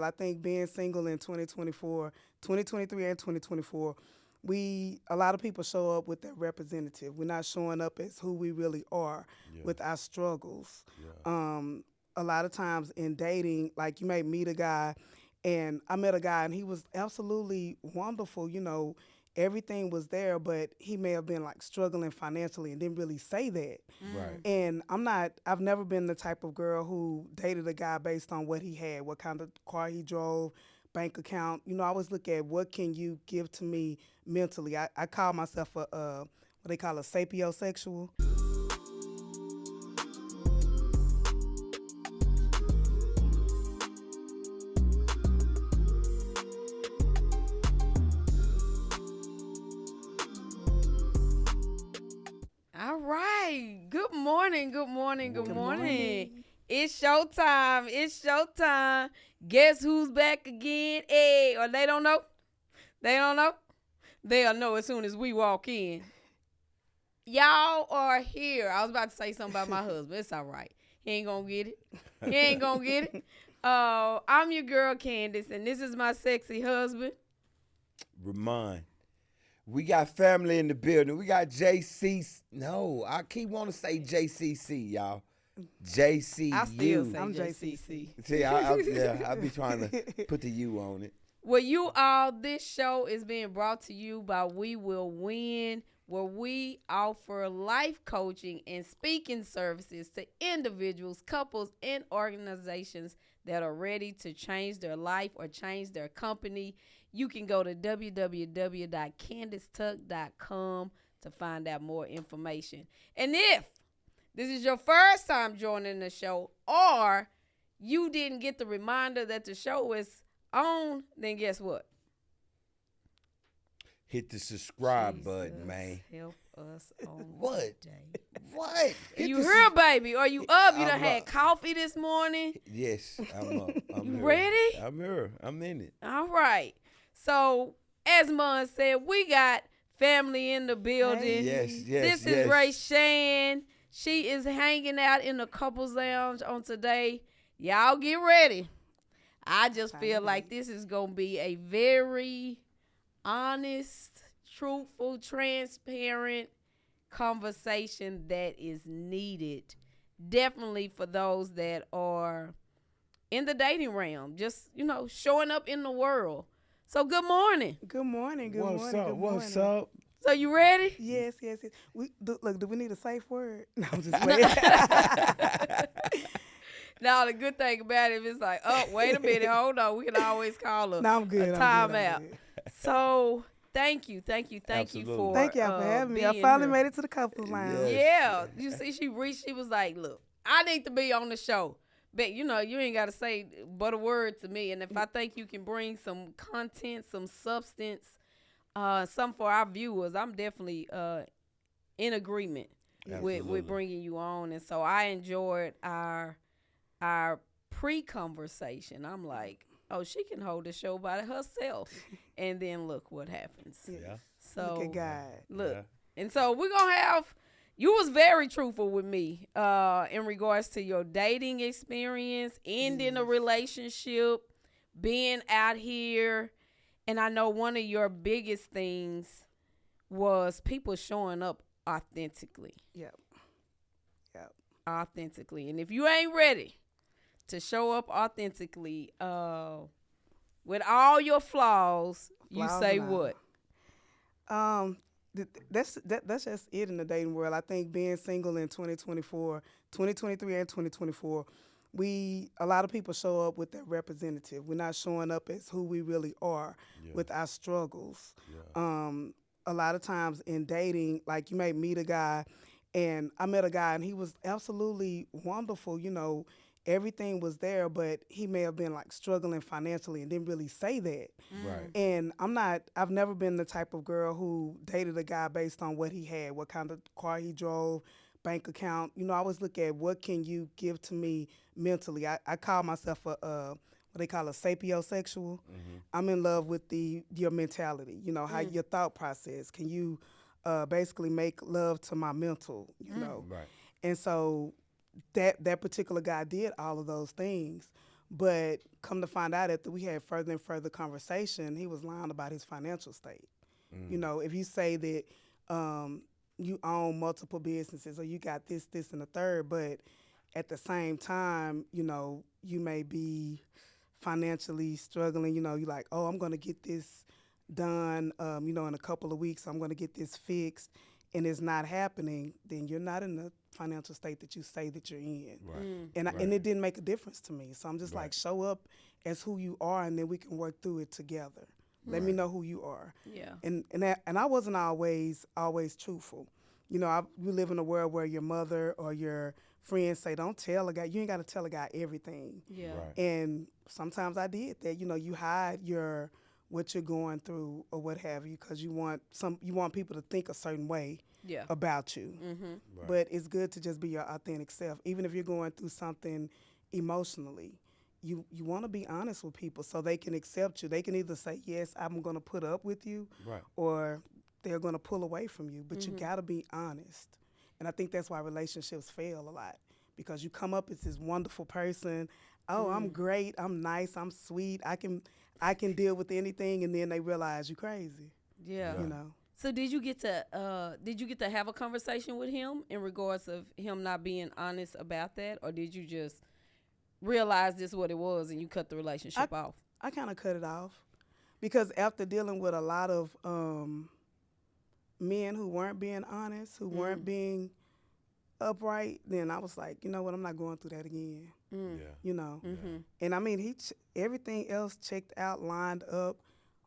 I think being single in 2024, 2023 and 2024, a lot of people show up with their representative. We're not showing up as who we really are Yeah, with our struggles. yeah. A lot of times in dating, like you may meet a guy, and I met a guy and he was absolutely wonderful. Everything was there, but he may have been like struggling financially and didn't really say that. Right. And I've never been the type of girl who dated a guy based on what he had, what kind of car he drove, bank account. I always look at what can you give to me mentally. I call myself what they call a sapiosexual. All right. Good morning. Good morning. Good Good morning. It's showtime. It's showtime. Guess who's back again? Hey, or they don't know? They don't know? They'll know as soon as we walk in. Y'all are here. I was about to say something about my husband. It's all right. He ain't gonna get it. He ain't gonna get it. I'm your girl Candace, and this is my sexy husband. Remon. We got family in the building. We got JC. No, I keep wanting to say JCC, y'all. JCU. I still say I'm JCC. See, I be trying to put the U on it. Well, you all, this show is being brought to you by We Will Win, where we offer life coaching and speaking services to individuals, couples, and organizations that are ready to change their life or change their company. You can go to www.candacetuck.com to find out more information. And if this is your first time joining the show, or you didn't get the reminder that the show is on, then guess what? Hit the subscribe button, man. Help us on What? today. What? You Hit the here, baby? Are you up? You done I'm had up. coffee this morning? Yes, I'm up. I'm You here. ready? I'm here. I'm in it. All right. So, as Mon said, we got family in the building. Hey. Yes, yes, This yes. is Reshan. She is hanging out in the couples lounge on today. Y'all get ready. I just feel like this is going to be a very honest, truthful, transparent conversation that is needed. Definitely for those that are in the dating realm, just, showing up in the world. So good morning. Good morning. Good What's morning. up? Good What's morning. up? So you ready? Yes. Do we need a safe word? No, I'm just playing. Now the good thing about it is like, oh, wait a minute, hold on. We can always call a, No, I'm good. a I'm good, timeout. I'm good. So thank you Absolutely. for Thank y'all for having me. I being finally here. made it to the couples lounge. Yeah, you see, she reached. She was like, "Look, I need to be on the show." But you ain't got to say but a word to me. And if I think you can bring some content, some substance, some for our viewers, I'm definitely in agreement Absolutely. with bringing you on. And so I enjoyed our pre-conversation. I'm like, oh, she can hold the show by herself. And then look what happens. Yeah. So Look at God. look. Yeah. And so we're going to have, you was very truthful with me in regards to your dating experience, ending a relationship, being out here. And I know one of your biggest things was people showing up authentically. Yep. Authentically. And if you ain't ready to show up authentically with all your flaws, you Flaws say and all. what? That's just it in the dating world. I think being single in 2024, 2023 and 2024, a lot of people show up with their representative. We're not showing up as who we really are Yeah. with our struggles. Yeah. A lot of times in dating, like you may meet a guy, and I met a guy and he was absolutely wonderful. Everything was there, but he may have been like struggling financially and didn't really say that. Right. And I've never been the type of girl who dated a guy based on what he had, what kind of car he drove, bank account. I always look at what can you give to me mentally. I call myself what they call a sapiosexual. I'm in love with your mentality, how your thought process. Can you basically make love to my mental. Right. And so that particular guy did all of those things. But come to find out after we had further and further conversation, he was lying about his financial state. You know, if you say that you own multiple businesses or you got this, this, and the third, but at the same time, you know, you may be financially struggling. You know, you're like, oh, I'm going to get this done, you know, in a couple of weeks. I'm going to get this fixed, and it's not happening, then you're not in the financial state that you say that you're in. Right. And it didn't make a difference to me. So I'm just Right. like, show up as who you are, and then we can work through it together. Let me know who you are. Yeah. And I wasn't always truthful. You know, we live in a world where your mother or your friends say, don't tell a guy. You ain't got to tell a guy everything. Yeah. Right. And sometimes I did that. You know, you hide what you're going through or what have you because you want people to think a certain way Yeah. about you. Right. But it's good to just be your authentic self. Even if you're going through something emotionally, you want to be honest with people so they can accept you. They can either say, yes, I'm going to put up with you, Right. or they're going to pull away from you. But you got to be honest. And I think that's why relationships fail a lot, because you come up as this wonderful person. Oh, I'm great. I'm nice. I'm sweet. I can deal with anything. And then they realize you crazy, Yeah. you know. So did you get to have a conversation with him in regards of him not being honest about that, or did you just realize this what it was and you cut the relationship off? I kind of cut it off because after dealing with a lot of men who weren't being honest, who weren't being upright, then I was like, you know what, I'm not going through that again. Yeah. You know, and I mean, everything else checked out, lined up,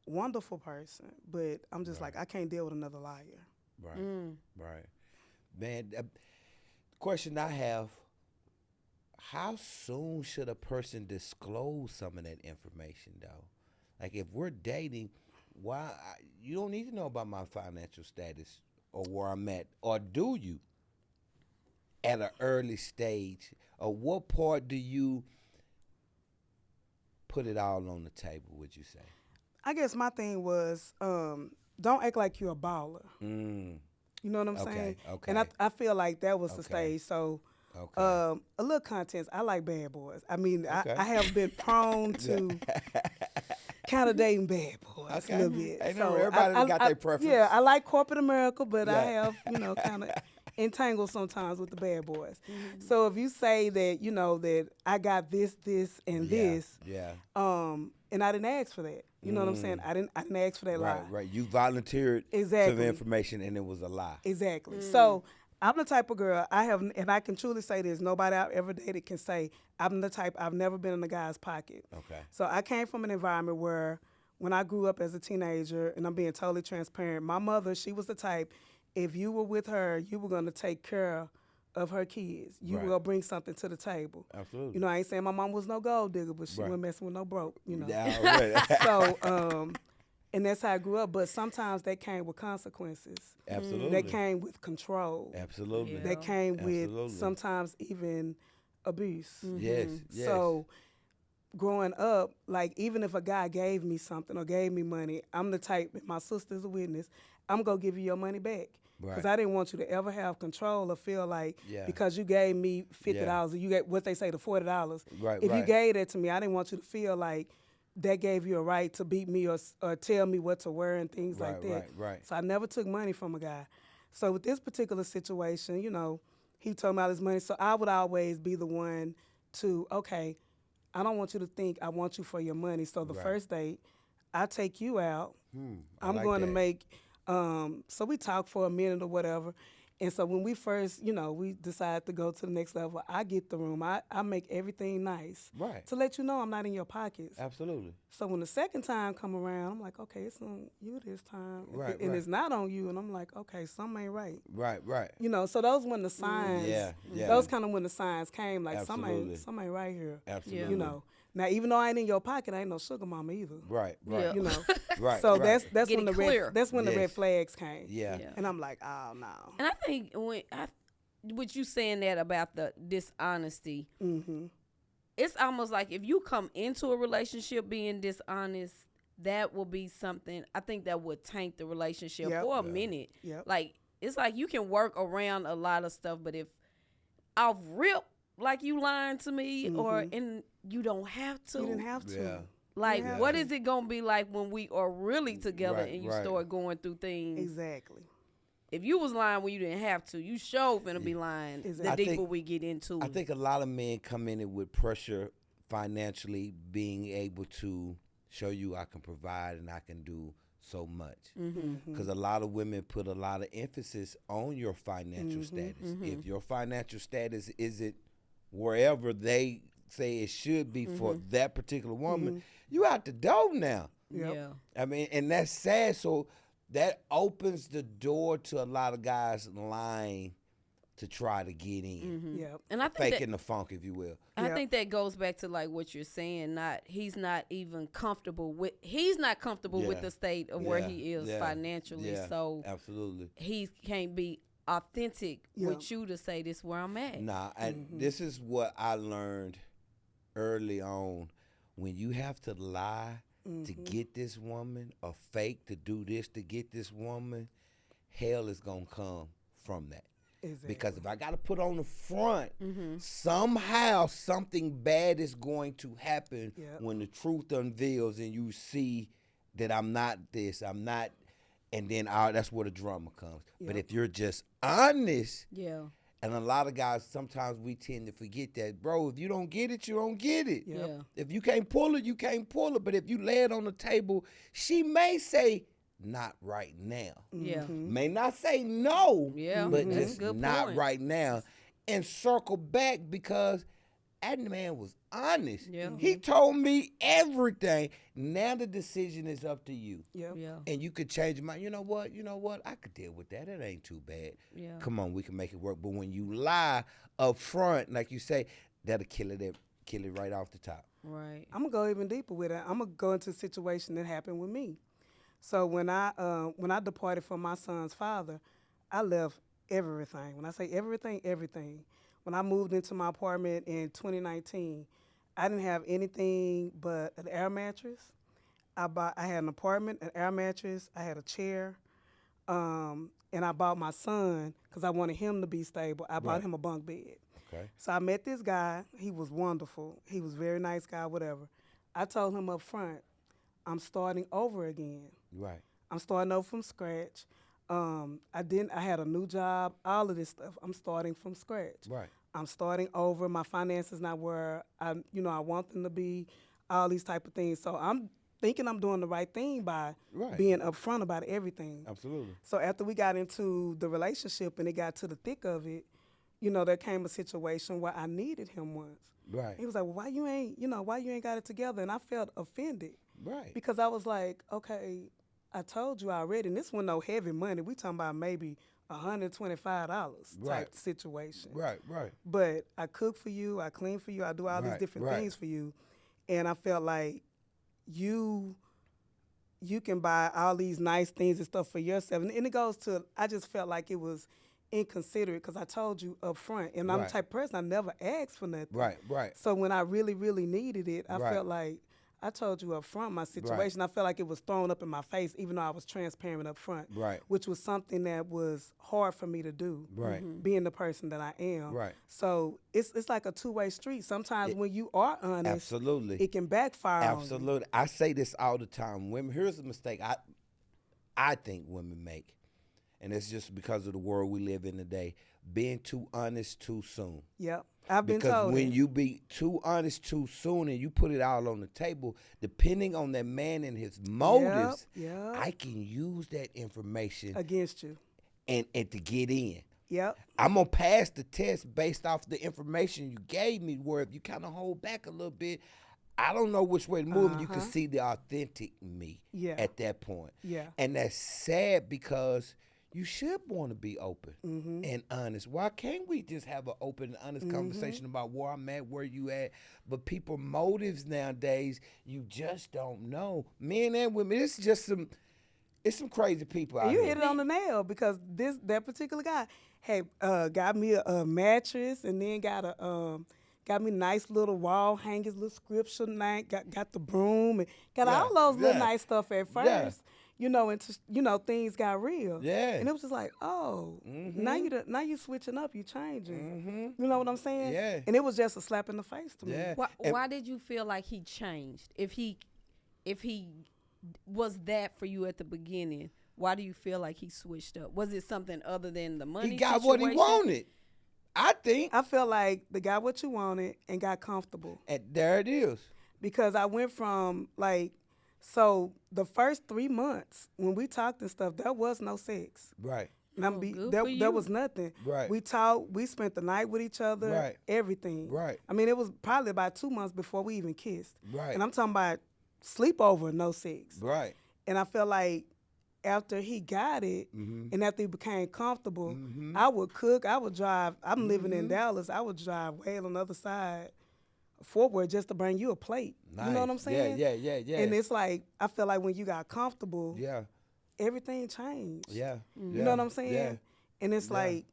wonderful person, but I'm just like, I can't deal with another liar. Right. Right. Man, the question I have: how soon should a person disclose some of that information, though? Like, if we're dating, you don't need to know about my financial status or where I'm at, or do you? At an early stage, or what part do you put it all on the table? Would you say? I guess my thing was, don't act like you're a baller. Mm. You know what I'm Okay, saying? okay. And I feel like that was the Okay. stage. So, Okay. a little context. I like bad boys. I mean, Okay. I have been prone to kind of dating bad boys Okay. a little bit. Ain't So everybody got their preference. Yeah, I like corporate America, but I Yeah. have, kind of entangled sometimes with the bad boys. So if you say that, that I got this, and this, Yeah. and I didn't ask for that. You know what I'm saying? I didn't ask for that lie. Right. You volunteered some Exactly. information and it was a lie. Exactly. So I'm the type of girl and I can truly say this. Nobody I've ever dated can say I'm the type. I've never been in a guy's pocket. Okay. So I came from an environment where, when I grew up as a teenager, and I'm being totally transparent, my mother, she was the type. If you were with her, you were gonna take care of her kids. You Right. were gonna bring something to the table. Absolutely. You know, I ain't saying my mom was no gold digger, but she Right. wasn't messing with no broke. You know. Yeah, already. So, and that's how I grew up. But sometimes that came with consequences. Absolutely. That came with control. Absolutely. Yeah. That came Absolutely. with sometimes even abuse. Yes. Yes. So growing up, like, even if a guy gave me something or gave me money, I'm the type, if my sister's a witness, I'm going to give you your money back. Because Right. I didn't want you to ever have control or feel like, Yeah. because you gave me $50 or you get what they say, the $40. Right, If you right. gave that to me, I didn't want you to feel like that gave you a right to beat me or tell me what to wear and things like that. Right. So I never took money from a guy. So with this particular situation, he told me all his money. So I would always be the one to, okay, I don't want you to think I want you for your money. So the Right. first date, I take you out. I I'm like going to that. make, so we talk for a minute or whatever. And so when we first, we decide to go to the next level, I get the room. I make everything nice. Right. To let you know I'm not in your pockets. Absolutely. So when the second time come around, I'm like, okay, it's on you this time. Right, And right. it's not on you. And I'm like, okay, something ain't right. Right. So those when the signs, Yeah. those kind of when the signs came, like Absolutely. something ain't right here. Absolutely. Now even though I ain't in your pocket, I ain't no sugar mama either. Right. Yeah. Right. So right. that's Get when it the clear. red the red Yes. flags came. Yeah. Yeah. And I'm like, oh no. And I think with you saying that about the dishonesty, it's almost like if you come into a relationship being dishonest, that will be something, I think that would tank the relationship Yep. for a minute. Yep. Like, it's like you can work around a lot of stuff, but if off rip, like you lying to me, or and you don't have to. You didn't have to. Yeah. Like, Yeah. what is it gonna be like when we are really together Right, and you right. start going through things? Exactly. If you was lying when you didn't have to, you sure finna be lying. Exactly. The I deeper think- we get into I it. think a lot of men come in it with pressure financially, being able to show you I can provide and I can do so much. Because a lot of women put a lot of emphasis on your financial status. If your financial status isn't wherever they say it should be for that particular woman, you out the door now. Yep. Yeah. I mean, and that's sad. So that opens the door to a lot of guys lying to try to get in, Yep. And I think faking the funk, if you will. I Yep. think that goes back to like what you're saying. He's not comfortable with Yeah. the state of where Yeah, he is yeah, financially. yeah, So absolutely. he can't be authentic Yeah. with you to say this where I'm at. Nah, and this is what I learned early on. When you have to lie to get this woman or fake to do this to get this woman, hell is going to come from that. Exactly. Because if I got to put on the front, somehow something bad is going to happen Yep. when the truth unveils and you see that I'm not this, I'm not, and then that's where the drama comes. But Yep. if you're just honest, Yeah. and a lot of guys, sometimes we tend to forget that, bro, if you don't get it, you don't get it. Yep. Yeah. If you can't pull it, you can't pull it. But if you lay it on the table, she may say, not right now. Yeah. May not say no, Yeah, but that's a just good not point. right now. And circle back because that man was honest. Yeah. He told me everything. Now the decision is up to you. Yep. Yeah. And you could change your mind. You know what? I could deal with that. It ain't too bad. Yeah. Come on, we can make it work. But when you lie up front, like you say, that'll kill it right off the top. Right. I'm gonna go even deeper with it. I'm gonna go into a situation that happened with me. So when I departed from my son's father, I left everything. When I say everything, everything. When I moved into my apartment in 2019, I didn't have anything but an air mattress. I had an apartment, an air mattress. I had a chair, and I bought my son because I wanted him to be stable. I bought Right. him a bunk bed. Okay. So I met this guy. He was wonderful. He was a very nice guy, whatever. I told him up front, I'm starting over again. Right. I'm starting over from scratch. I had a new job, all of this stuff. I'm starting from scratch. Right. I'm starting over. My finances not where I want them to be, all these type of things. So I'm thinking I'm doing the right thing by Right. being upfront about everything. Absolutely. So after we got into the relationship and it got to the thick of it, there came a situation where I needed him once. Right. He was like, well, why you ain't got it together? And I felt offended Right. because I was like, okay, I told you already, and this wasn't no heavy money. We talking about maybe $125 type Right. situation. Right. Right. But I cook for you, I clean for you, I do all these Right, different right. things for you, and I felt like you can buy all these nice things and stuff for yourself, and it goes to, I just felt like it was inconsiderate because I told you up front, and I'm the Right. type of person I never asked for nothing. Right. Right. So when I really, really needed it, I Right. felt like I told you up front my situation. I felt like it was thrown up in my face, even though I was transparent up front, Right. which was something that was hard for me to do, Right. being the person that I am. Right. So it's like a two-way street. Sometimes when you are honest, Absolutely. it can backfire on you. Absolutely. I say this all the time. Women, here's a mistake I think women make, and it's just because of the world we live in today. Being too honest too soon. Yep. I've been Because told when that. you be too honest too soon and you put it all on the table, depending on that man and his motives, Yep. I can use that information Against you. and to get in. Yep. I'm gonna pass the test based off the information you gave me. Where if you kind of hold back a little bit, I don't know which way to move. You can see the authentic me Yeah. at that point. Yeah. And that's sad because you should want to be open and honest. Why can't we just have an open and honest conversation about where I'm at, where you at? But people motives nowadays, you just don't know. Men and women, it's some crazy people out And you here. hit it on the nail because that particular guy got me a mattress and then got me nice little wall hangers, little scripture night, got the broom and got Yeah, all those little yeah. nice stuff at first. Yeah. things got real. Yeah. And it was just like, oh, now you switching up, you changing. You know what I'm saying? Yeah. And it was just a slap in the face to me. Yeah. Why did you feel like he changed? If he was that for you at the beginning, why do you feel like he switched up? Was it something other than the money? He got what he wanted. I think. I felt like they got what you wanted and got comfortable. And there it is. Because I went from so the first 3 months when we talked and stuff, there was no sex. Right. There was nothing. Right. We talked. We spent the night with each other. Right. Everything. Right. I mean, it was probably about 2 months before we even kissed. Right. And I'm talking about sleepover, no sex. Right. And I felt like after he got it and after he became comfortable, I would cook. I would drive. I'm living in Dallas. I would drive way on the other side, Fort Worth, just to bring you a plate. Nice. You know what I'm saying? Yeah. And it's like, I feel like when you got comfortable, Yeah. everything changed. Yeah. You know what I'm saying? Yeah. And it's like,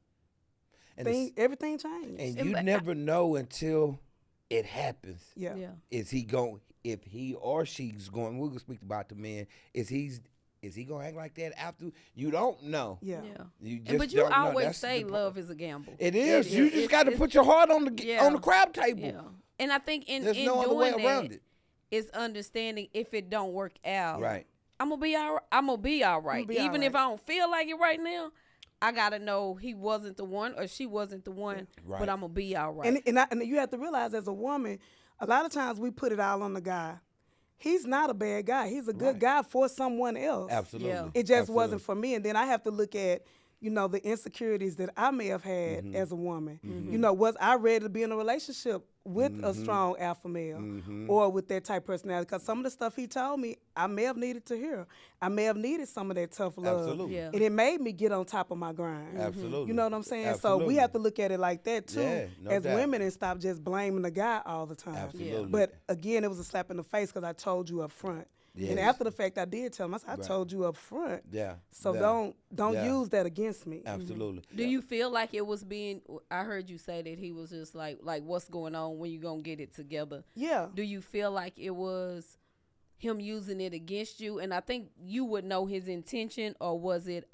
And everything changed. and you never know until it happens. Yeah. Is he going? If he or she's going, we're gonna speak about the man. Is he gonna act like that after? You don't know. Yeah. You just But you don't know. always That's say the love is a gamble. It is. Yeah, You just got to put your heart on the crab table. Yeah. And I think in There's in no other doing way that, around it. it's understanding if it don't work out. Right. I'm gonna be all right. I'm gonna be all right. be Even all if right. I don't feel like it right now, I gotta know he wasn't the one or she wasn't the one. Right. But I'm gonna be all right. And you have to realize as a woman, a lot of times we put it all on the guy. He's not a bad guy. He's a good guy for someone else. Absolutely. Yeah. It just wasn't for me. And then I have to look at, the insecurities that I may have had as a woman. Was I ready to be in a relationship with a strong alpha male or with that type of personality? Because some of the stuff he told me, I may have needed to hear. I may have needed some of that tough love. Absolutely. Yeah. And it made me get on top of my grind. Absolutely. You know what I'm saying? Absolutely. So we have to look at it like that too, Yeah, no as doubt. women, and stop just blaming the guy all the time. Absolutely. But again, it was a slap in the face because I told you up front. Yes. And after the fact, I did tell him. I said, I told you up front. Yeah. So Yeah. don't Yeah. use that against me. Absolutely. Do you feel like it was being? I heard you say that he was just like what's going on? When you gonna get it together? Yeah. Do you feel like it was him using it against you? And I think you would know his intention, or was it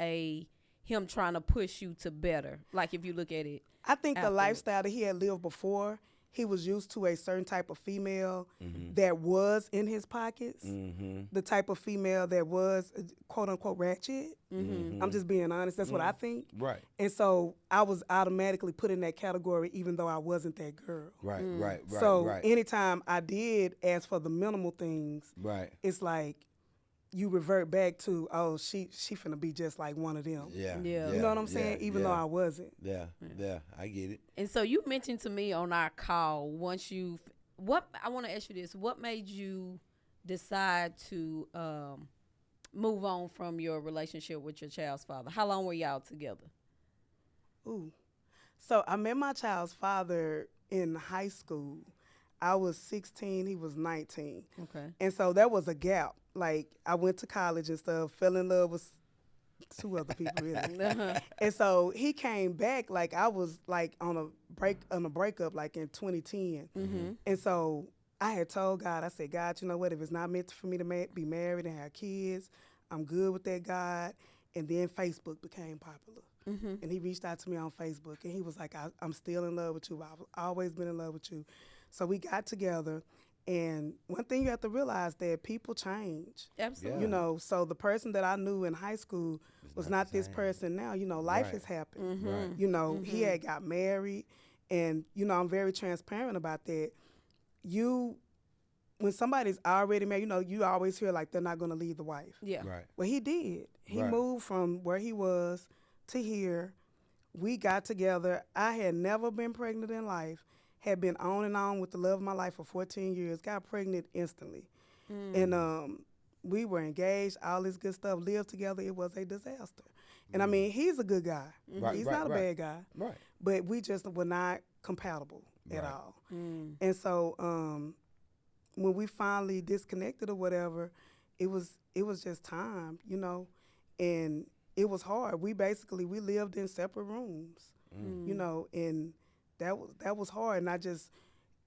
him trying to push you to better? Like if you look at it, I think the afterwards. lifestyle that he had lived before, he was used to a certain type of female that was in his pockets, the type of female that was quote unquote ratchet. I'm just being honest. That's what I think. Right. And so I was automatically put in that category, even though I wasn't that girl. Right. So anytime I did ask for the minimal things, Right. it's like you revert back to, oh, she finna be just like one of them. Yeah. Yeah. You know what I'm saying? Even though I wasn't. Yeah. I get it. and so you mentioned to me on our call what I want to ask you this: what made you decide to move on from your relationship with your child's father? How long were y'all together? Ooh. So I met my child's father in high school. I was 16, he was 19. Okay. And so there was a gap. Like I went to college and stuff, fell in love with 2 other people really. And so he came back like I was like on a breakup like in 2010. And so I had told God, I said, God, you know what? If it's not meant for me to be married and have kids, I'm good with that, God. And then Facebook became popular. And he reached out to me on Facebook and he was like, I'm still in love with you. I've always been in love with you. So we got together. And one thing you have to realize that people change. Absolutely. So the person that I knew in high school was not this person now. Life Right. has happened. Right. He had got married, and I'm very transparent about that. When somebody's already married, you always hear like they're not going to leave the wife. Yeah. Right. Well, he did. He Right. moved from where he was to here. We got together. I had never been pregnant in life. Had been on and on with the love of my life for 14 years. Got pregnant instantly. And we were engaged, all this good stuff, lived together. It was a disaster. And I mean, he's a good guy. Right, He's right, not a right. bad guy. Right. But we just were not compatible at Right. all. And so when we finally disconnected or whatever, it was just time, and it was hard. We lived in separate rooms, and that was hard. And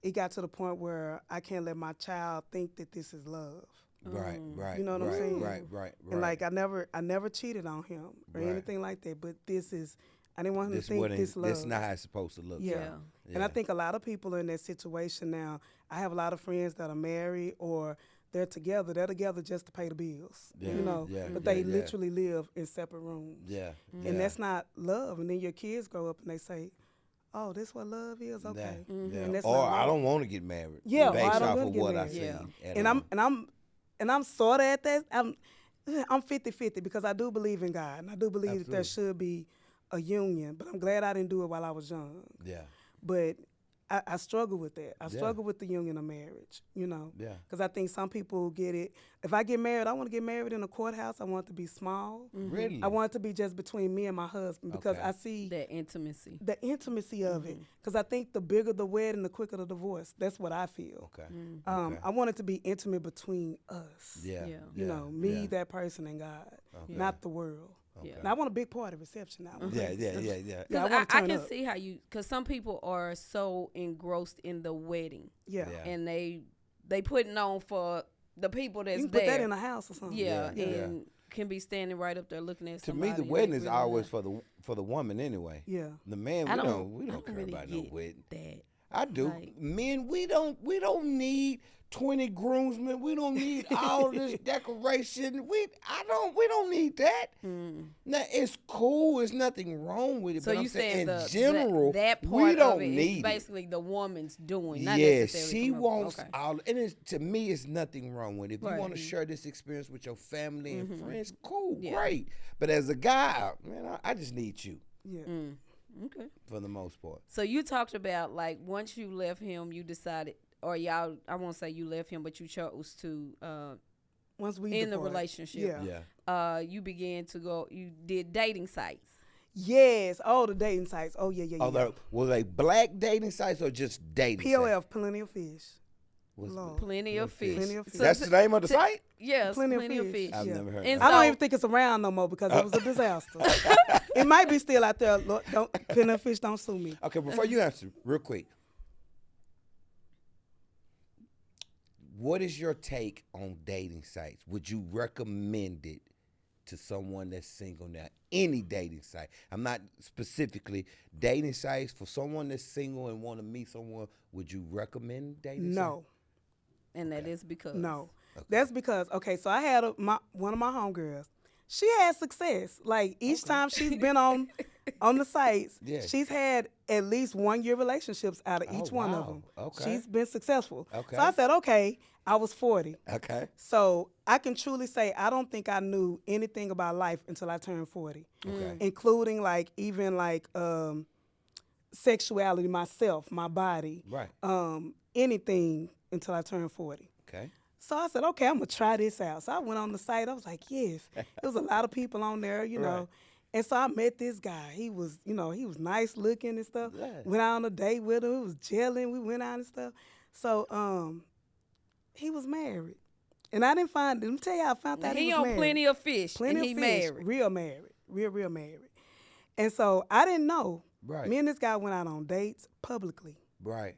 it got to the point where I can't let my child think that this is love. Right, right. You know what I'm right, saying? Right. And like I never cheated on him or Right. anything like that. But this is, I didn't want him This to think wouldn't. this love. This not how it's supposed to look. Yeah. And I think a lot of people are in that situation now. I have a lot of friends that are married or they're together. They're together just to pay the bills, Yeah, you know. yeah, but yeah, they yeah. literally live in separate rooms. Yeah. And that's not love. And then your kids grow up and they say, "Oh, this what love is? Okay." Yeah. And that's Or not I love. don't want to get married. Yeah, or I Based don't off wanna of get what I married. see. Yeah. And I'm sort of at that. I'm 50-50 because I do believe in God and I do believe that there should be a union. But I'm glad I didn't do it while I was young. Yeah. But I struggle with that. I Yeah. struggle with the union of marriage, you know. Yeah. Because I think some people get it. If I get married, I want to get married in a courthouse. I want it to be small. Really. I want it to be just between me and my husband because Okay. I see That intimacy. the intimacy of it. Because I think the bigger the wedding, the quicker the divorce. That's what I feel. Okay. Mm-hmm. I want it to be intimate between us. Yeah. Yeah. You know, me, yeah. that person, and God, Okay. not the world. Yeah. Now, I want a big party reception now. Yeah. Yeah, Because I I, wanna turn can up. see how you, because some people are so engrossed in the wedding, Yeah. Yeah. and they putting on for the people that's You can put there. that in a house or something. yeah, Yeah, yeah. and can be standing right up there looking at To somebody. me, the and wedding they is really always not. for the woman anyway. Yeah. The man, I we don't don't care really about no get wedding. that. I do. Like- Men, we don't need 20 groomsmen. We don't need all this decoration. We don't need that. Now it's cool. There's nothing wrong with it. So but you I'm saying saying in general, that part we don't of it need is basically the woman's doing, not yes, necessarily she from a- wants okay. all, and to me, it's nothing wrong with it. If you want Right. to share this experience with your family and friends, cool, Yeah. great. But as a guy, man, I just need you Yeah. Okay. for the most part. So you talked about like once you left him, you decided, or y'all, I won't say you left him, but you chose to Once we in the depart. relationship. Yeah. You began to go. You did dating sites. Yes. Oh, the dating sites. Oh, yeah. Were they black dating sites or just dating sites? POF, Plenty of Fish. What's Lord. Plenty of fish. Plenty of fish. That's the name of the site? Yes, Plenty plenty, of of fish. fish. I've Yeah. never heard And of I don't So- even think it's around no more because it was a disaster. It might be still out there. Lord, Plenty of Fish, don't sue me. Okay, before you answer, real quick. What is your take on dating sites? Would you recommend it to someone that's single now? Any dating site. I'm not specifically dating sites. For someone that's single and want to meet someone, would you recommend dating No. And that is because No. That's because, okay, so I had one of my homegirls. She had success. Like each time she's been on the sites, Yeah. she's had at least 1 year relationships out of Oh, each one of wow. them. Okay. She's been successful. Okay. So I said, okay, I was 40. sites? Okay. So I can truly say I don't think I knew anything about life until I turned 40. Okay. Including like even like sexuality, myself, my body, Right. anything until I turned 40. Okay. So I said, okay, I'm gonna try this out. So I went on the site. I was like, yes. There was a lot of people on there, you know. Right. And so I met this guy. He was, he was nice looking and stuff. Yeah. Went out on a date with him. It was gelling. We went out and stuff. So he was married. And I didn't find, let me tell you how I found out he he was on married. plenty of fish, Plenty and of he fish, married. real married, real married. And so I didn't know. Right. Me and this guy went out on dates publicly. Right.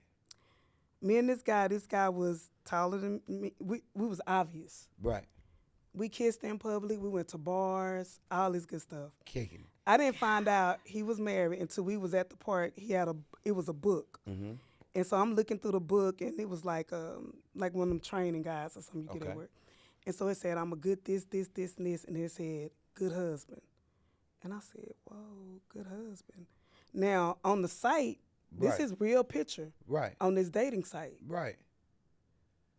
Me and this guy was taller than me. We was obvious. Right. We kissed in public. We went to bars, all this good stuff. Kicking. I didn't find out he was married until we was at the park. It was a book. Mm-hmm. And so I'm looking through the book, and it was like one of them training guides or something you get Okay. at work. And so it said, I'm a good this, and this. And it said, good husband. And I said, whoa, good husband. Now, on the site, this Right. is real picture Right. on this dating site. Right.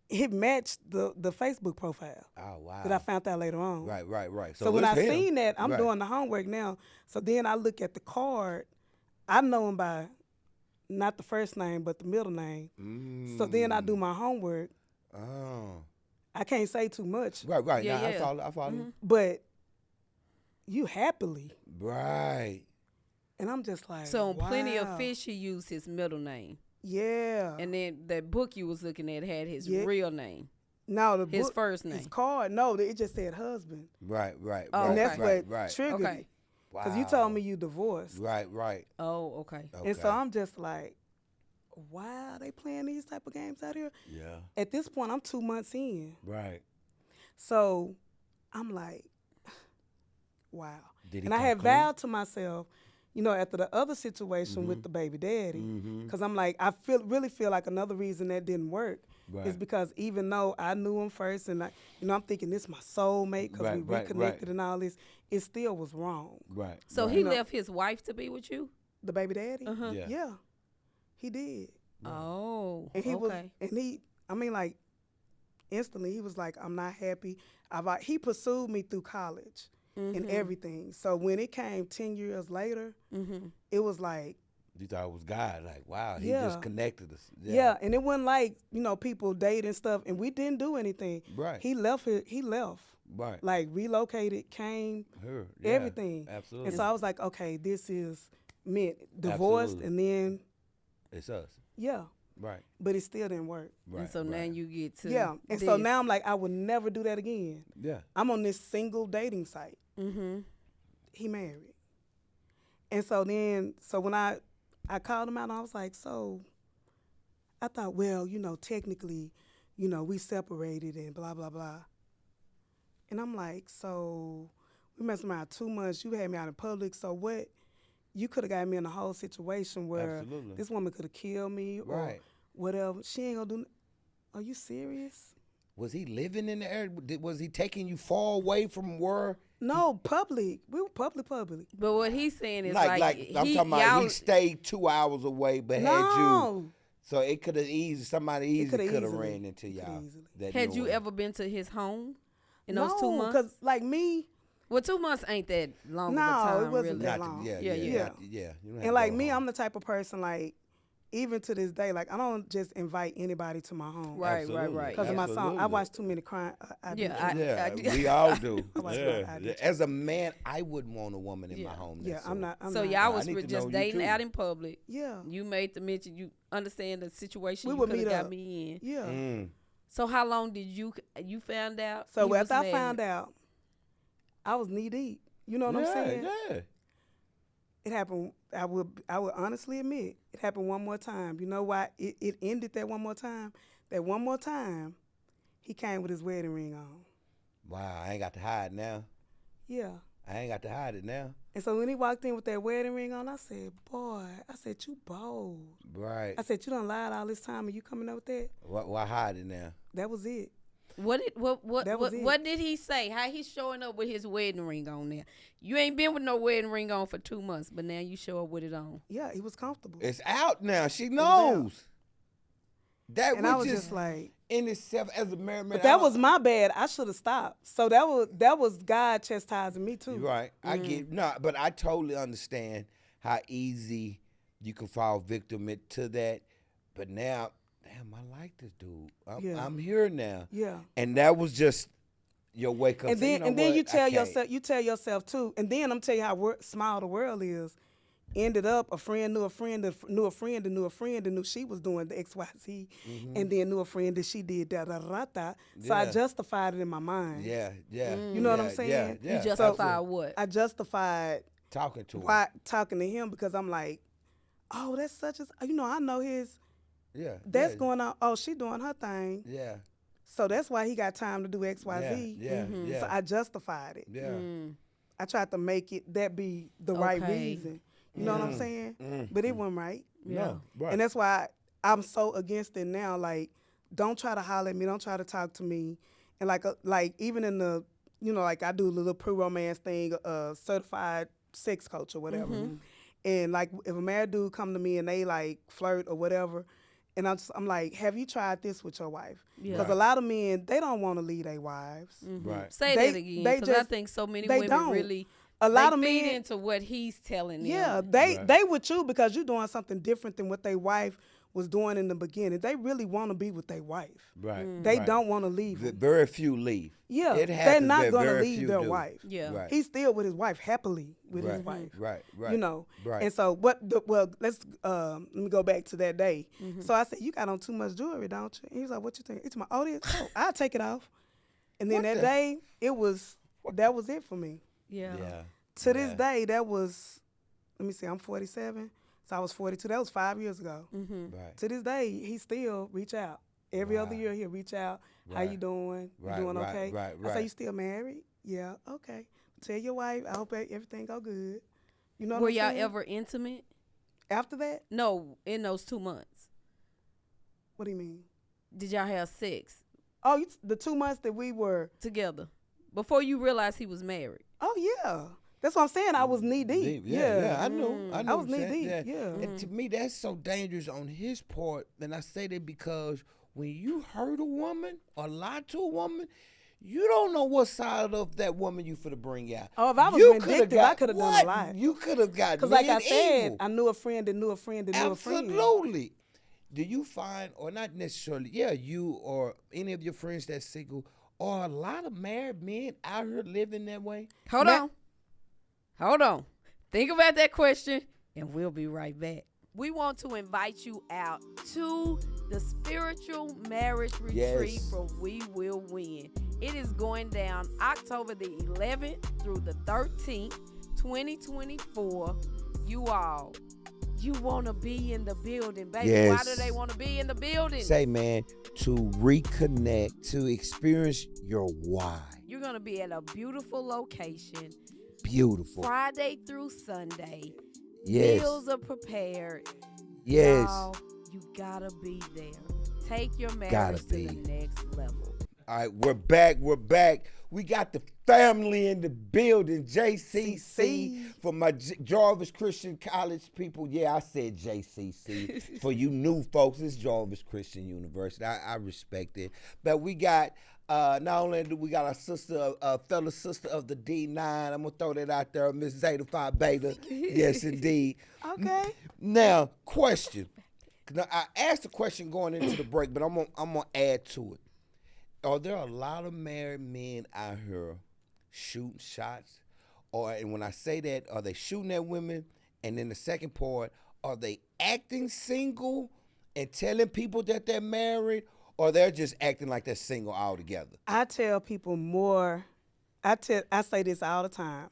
It matched the Facebook profile Oh, wow. that I found out later on. Right. So when it's I him. seen that, I'm Right. doing the homework now. So then I look at the card. I know him by not the first name, but the middle name. So then I do my homework. Oh. I can't say too much, Right. Yeah, Nah, yeah. I follow you. but you happily. Right. And I'm just like, So on plenty of wow. fish, he used his middle name, Yeah. and then the book you was looking at had his Yeah. real name, No, the his book, first his name. card, no, it just said husband. Right. Oh, And that's okay. what triggered Okay. it. Because you told me you divorced. Right. Oh, okay. And so I'm just like, wow, they playing these type of games out here? Yeah. At this point, I'm 2 months in. Right. So I'm like, wow. Did he And I come had clean? vowed to myself, after the other situation with the baby daddy, because I'm like, I really feel like another reason that didn't work is Right. because even though I knew him first, and I'm thinking this my soulmate because we Right, reconnected right. and all this, it still was wrong. Right. So right. he know- left his wife to be with you? The baby daddy, Yeah. yeah, he did, Oh, and he was, okay. and he, I mean, like instantly he was like, I'm not happy. He pursued me through college and everything. So when it came 10 years later, it was like, You thought it was God. Like, wow, he Yeah. just connected us. yeah, and it wasn't like, people date and stuff, and we didn't do anything. Right. He left. Right. Like relocated, came, Her. Yeah. everything. Absolutely. And so I was like, okay, this is meant divorced, Absolutely. and then It's us. yeah, Right. but it still didn't work. Right. And so now right. you get to Yeah, and so this. now I'm like, I would never do that again. Yeah. I'm on this single dating site. Mm-hmm. He married, and so when I called him out, and I was like, so I thought, well, technically, we separated and blah blah blah. And I'm like, so we messed around 2 months. You had me out in public. So what? You could have got me in a whole situation where Absolutely. this woman could have killed me or Right. whatever. She ain't gonna do. Are you serious? Was he living in the area? Was he taking you far away from where? No, public. We were public. But what he's saying is Like I'm talking about y'all, he stayed 2 hours away, but had you. No. So it could have somebody easily coulda could have easily- ran into it coulda y'all. easily. that had knew you him. ever been to his home in No, those 2 months? because like me, Well, 2 months ain't that long No, of a time, it wasn't really. that Not to- long. yeah, Yeah, yeah, yeah. not to- yeah. You don't have and to like go me, home. I'm the type of person like, even to this day, like I don't just invite anybody to my home. Right, Absolutely. right. Because of my song, I Absolutely. watch too many crime. I do Yeah, too. Yeah, I- we all do. I watch yeah. what I do. As a man, I wouldn't want a woman in my Yeah. home. Yeah, that's I'm not. I'm So not. y'all I was need to just know you dating too. out in public. Yeah. You made the mention. You understand the situation. We you would could have meet got up. me in. Yeah. Mm. So how long did you found out? So he was after I married? found out, I was knee deep. You know what I'm saying? Yeah. It happened. I would honestly admit it happened one more time. You know why it ended that one more time? That one more time, he came with his wedding ring on. Wow, I ain't got to hide now. Yeah. I ain't got to hide it now. And so when he walked in with that wedding ring on, I said, boy, you bold. Right. I said, you done lied all this time and you coming up with that? Why hide it now? That was it. What That was it. what did he say? How he showing up with his wedding ring on there? You ain't been with no wedding ring on for 2 months, but now you show up with it on. Yeah, he was comfortable. It's out now. She out. knows. That And I was was just just like, in itself as a married man. but that was my bad. I should have stopped. So that was God chastising me too. Right. I get but I totally understand how easy you can fall victim to that. But now, damn, I like this dude. Yeah. I'm here now. Yeah. And that was just your wake up. And say, then you know what? you I can't. tell yourself too. And then I'm tell you how small the world is. Ended up a friend knew a friend that knew a friend that knew a friend that knew she was doing the XYZ, and then knew a friend that she did da da da da. So I Yeah. justified it in my mind. Yeah, yeah. You know what I'm yeah, saying? Yeah, You yeah. You justify Absolutely. what? I justified Talking to him. why talking to him because I'm like, oh, that's such as I know his. Yeah. That's yeah, going on. Oh, she doing her thing. Yeah. So that's why he got time to do XYZ. Yeah. Yeah. So I justified it. yeah. I tried to make it that be the right Okay. reason. You know what I'm saying? But it wasn't right. No. Right. And that's why I'm so against it now. Like, don't try to holler at me. Don't try to talk to me. And like even in the, like I do the little pre-romance thing, certified sex coach or whatever. And like if a married dude come to me and they like flirt or whatever, and I'm like, have you tried this with your wife? Yeah. Because a lot of men, they don't want to leave their wives. Right. Say They- that again, they because I just- think so many they women don't. really A lot they of feed men, into what he's telling them. yeah, Right. they with you because you're doing something different than what their wife was doing in the beginning. They really want to be with their wife. Right. They right. don't want to leave them. Very few leave. Yeah, It they're happens, not but going to very leave few their do. wife. Yeah. Right. He's still with his wife, happily with his Right. wife. Right. Right. You know, Right. and so let's let me go back to that day. So I said, you got on too much jewelry, don't you? And he was like, what you think? It's my oh, I'll take it off. And then What that the- day, that was it for me. Yeah. Yeah. To this Yeah. day, that was, let me see, I'm 47, so I was 42. That was 5 years ago. Right. To this day, he still reach out Every other Wow. year he'll reach out. How Right. you doing? Right, You doing right, okay? right, I say, right. you still married? Yeah, okay. Tell your wife, I hope everything go good. You know what Were I'm y'all saying? ever intimate? After that, No, in those 2 months. what do you mean? Did y'all have sex Oh, the 2 months that we were, together before you realized he was married? oh, yeah. That's what I'm saying. I was knee deep. Yeah, I Yeah. know. I Mm. know I what was you're knee saying. deep. Yeah. Yeah. And to me, that's so dangerous on his part. And I say that because when you hurt a woman or lie to a woman, you don't know what side of that woman you finna bring out. Oh, if I was You coulda vindictive, I got- could have done a what? lot. You could have got Because like I said, evil. I knew a friend that knew a friend that knew a friend. Absolutely. Do you find, or not necessarily, you or any of your friends that's single, or a lot of married men out here living that way? Hold on. Think about that question, and we'll be right back. We want to invite you out to the spiritual marriage retreat Yes. for We Will Win. It is going down October the 11th through the 13th, 2024. You want to be in the building, baby. Why Yes. do they want to be in the building? Say, man, to reconnect, to experience your why. You're going to be at a beautiful location, Beautiful. Friday through Sunday. Yes. Meals are prepared. Yes. Y'all, you gotta be there. Take your marriage Gotta to be. the next level. All right, we're back. We got the family in the building. JCC CC. for my Jarvis Christian College people. Yeah, I said JCC. For you new folks, it's Jarvis Christian University. I respect it. But we got, not only do we got our sister, fellow sister of the D9. I'm going to throw that out there, Miss Zeta Phi Beta. Yes, indeed. Okay. Now, question. Now, I asked a question going into the break, but I'm gonna add to it. Are there a lot of married men out here shooting shots? And when I say that, are they shooting at women? And then the second part, are they acting single and telling people that they're married, or they're just acting like they're single altogether? I tell people more. I say this all the time.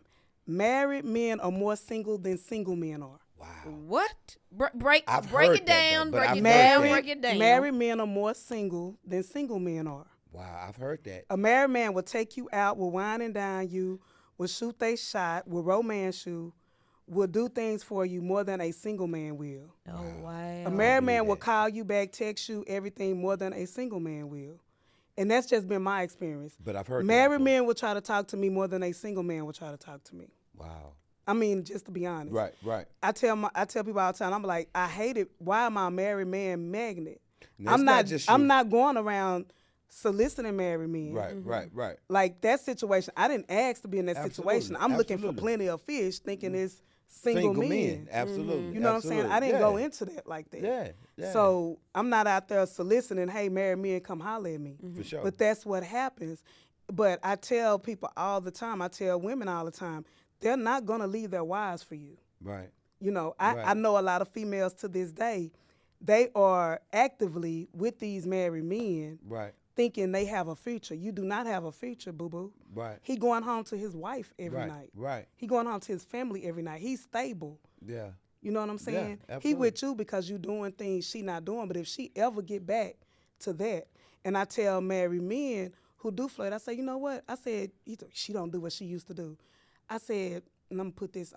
Married men are more single than single men are. Wow. What? Break I've break heard it that, down. though, but Break I've it heard down. that. Break it down. Married men are more single than single men are. Wow, I've heard that. A married man will take you out, will wine and dine you, will shoot they shot, will romance you, will do things for you more than a single man will. Oh wow. A married man believe will that. call you back, text you, everything more than a single man will. And that's just been my experience. But I've heard that Married before. men will try to talk to me more than a single man will try to talk to me. Wow. I mean, just to be honest. Right. I tell people all the time, I'm like, I hate it. Why am I a married man magnet? And that's I'm not not just I'm you. not going around soliciting married men. Right. Like that situation, I didn't ask to be in that situation. Absolutely, I'm looking for absolutely. plenty of fish, thinking it's single men. Absolutely. You know what I'm saying? I didn't go into that like that. Yeah. So I'm not out there soliciting, hey, married men, come holler at me. For sure. But that's what happens. But I tell people all the time, I tell women all the time, they're not going to leave their wives for you. Right. You know, Right. I know a lot of females to this day, they are actively with these married men Right. thinking they have a future. You do not have a future, boo-boo. Right. He going home to his wife every night. Right. He going home to his family every night. He's stable. Yeah. You know what I'm saying? He absolutely. with you because you doing things she not doing. But if she ever get back to that, and I tell married men who do flirt, I say, you know what? I said, she don't do what she used to do. I said, and I'm gonna put this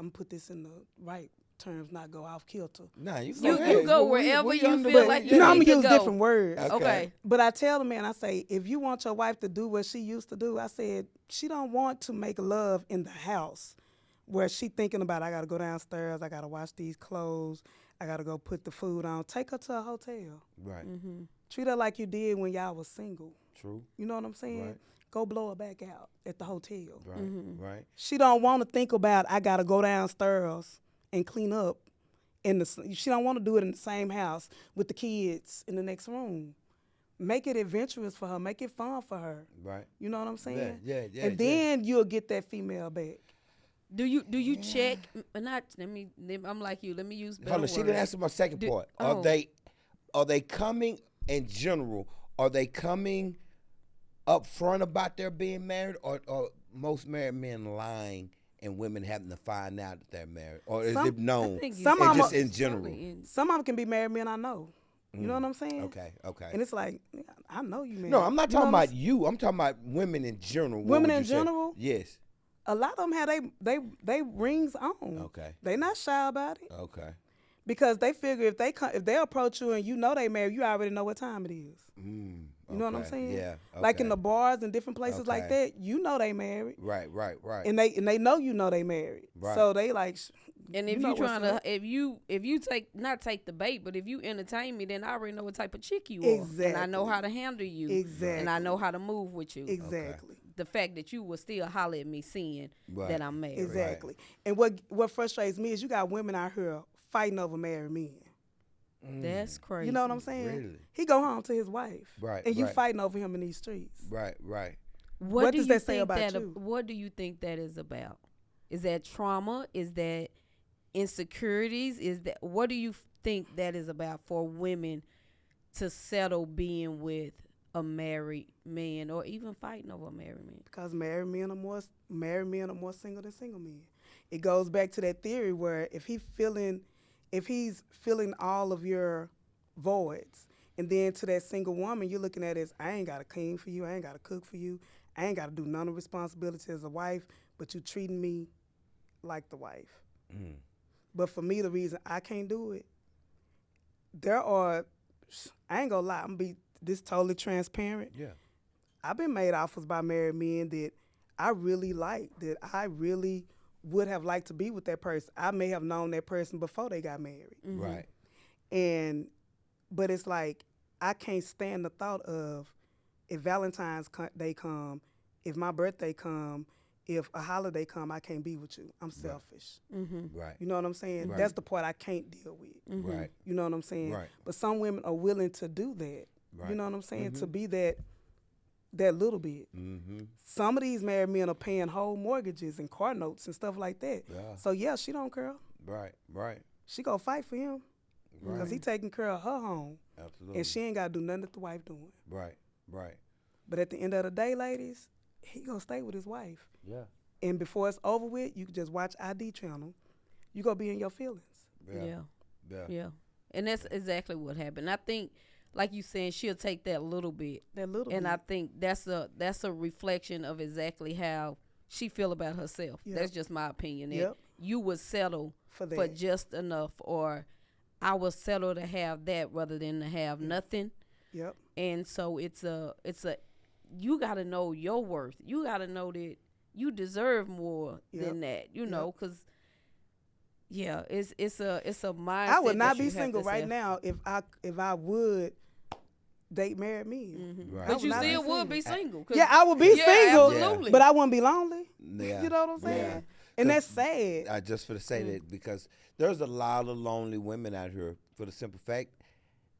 in the right terms, not go off kilter. Nah, you You ahead. go We wherever you under- feel but- like You know, I'm need gonna to use go. different words. Okay. But I tell the man, I say, if you want your wife to do what she used to do, I said, she don't want to make love in the house where she thinking about, I got to go downstairs, I got to wash these clothes, I got to go put the food on. Take her to a hotel. Right. Treat her like you did when y'all was single. True. You know what I'm saying? Right. Go blow her back out at the hotel. Right. Right. She don't want to think about, I got to go downstairs and clean up. She don't want to do it in the same house with the kids in the next room. Make it adventurous for her. Make it fun for her. Right. You know what I'm saying? Yeah. And then you'll get that female back. Do you check? Not. I'm like you. Let me use better Hold on. She didn't words. answer my second Do- part. oh. Are they coming in general? Are they coming up front about their being married, or most married men lying and women having to find out that they're married, or is it known? I think Some And of just them- in general. Probably in- Some of them can be married men I know. You know what I'm saying? Okay. And it's like, I know you married. No, I'm not You know talking what I'm about you. I'm talking about women in general. What Women would in you say? general? Yes. A lot of them have they rings on. Okay. They not shy about it Okay. because they figure if they approach you and you know they married, you already know what time it is. You know what I'm Okay. saying? Yeah. Okay. Like in the bars and different places like Okay. that, you know they married, Right. and they know you know they married. Right. So they like. And if you trying to, if you take the bait, but if you entertain me, then I already know what type of chick you are, and I know how to handle you, and I know how to move with you. Exactly. The fact that you will still holler at me, seeing that I'm married. Exactly. And what frustrates me is you got women out here fighting over married men. That's crazy. You know what I'm saying? Really? He go home to his wife, Right, and you right. fighting over him in these streets. Right. What do does you that say think about you? What do you think that is about? Is that trauma? Is that insecurities? What do you think that is about for women to settle being with a married man or even fighting over a married man? Because married men are more single than single men. It goes back to that theory where if he's filling all of your voids, and then to that single woman, you're looking at it as, I ain't got to clean for you, I ain't got to cook for you, I ain't got to do none of the responsibility as a wife, but you treating me like the wife. But for me, the reason I can't do it, I ain't gonna lie, I'm gonna be this totally transparent. Yeah. I've been made offers by married men that I really like, that I really would have liked to be with that person. I may have known that person before they got married. Right. But it's like, I can't stand the thought of if Valentine's Day come, if my birthday come, if a holiday come, I can't be with you. I'm selfish. Right. You know what I'm saying? Right. That's the part I can't deal with. Right. You know what I'm saying? Right. But some women are willing to do that. Right. You know what I'm saying? To be that little bit. Some of these married men are paying whole mortgages and car notes and stuff like that. Yeah. So yeah, she don't care. Right. She gonna fight for him because he taking care of her home. Absolutely. And she ain't gotta do nothing that the wife doing. Right. But at the end of the day, ladies, he gonna stay with his wife. Yeah. And before it's over with, you can just watch ID channel. You gonna be in your feelings. Yeah. And that's exactly what happened. I think, like you saying, she'll take that little bit. And I think that's a reflection of exactly how she feel about herself. Yep. That's just my opinion. Yep. You would settle For for that. just enough, or I would settle to have that rather than to have nothing. Yep. And so it's a you got to know your worth. You got to know that you deserve more than that, you know, because it's a mindset. I would not that you be have single to right say. now if I would date married men. Right. But you not be still would single. be single. 'Cause- Yeah, I would be Yeah, single, absolutely. but I wouldn't be lonely. Yeah. You know what I'm saying? Yeah. And that's sad. I just for to say that because there's a lot of lonely women out here for the simple fact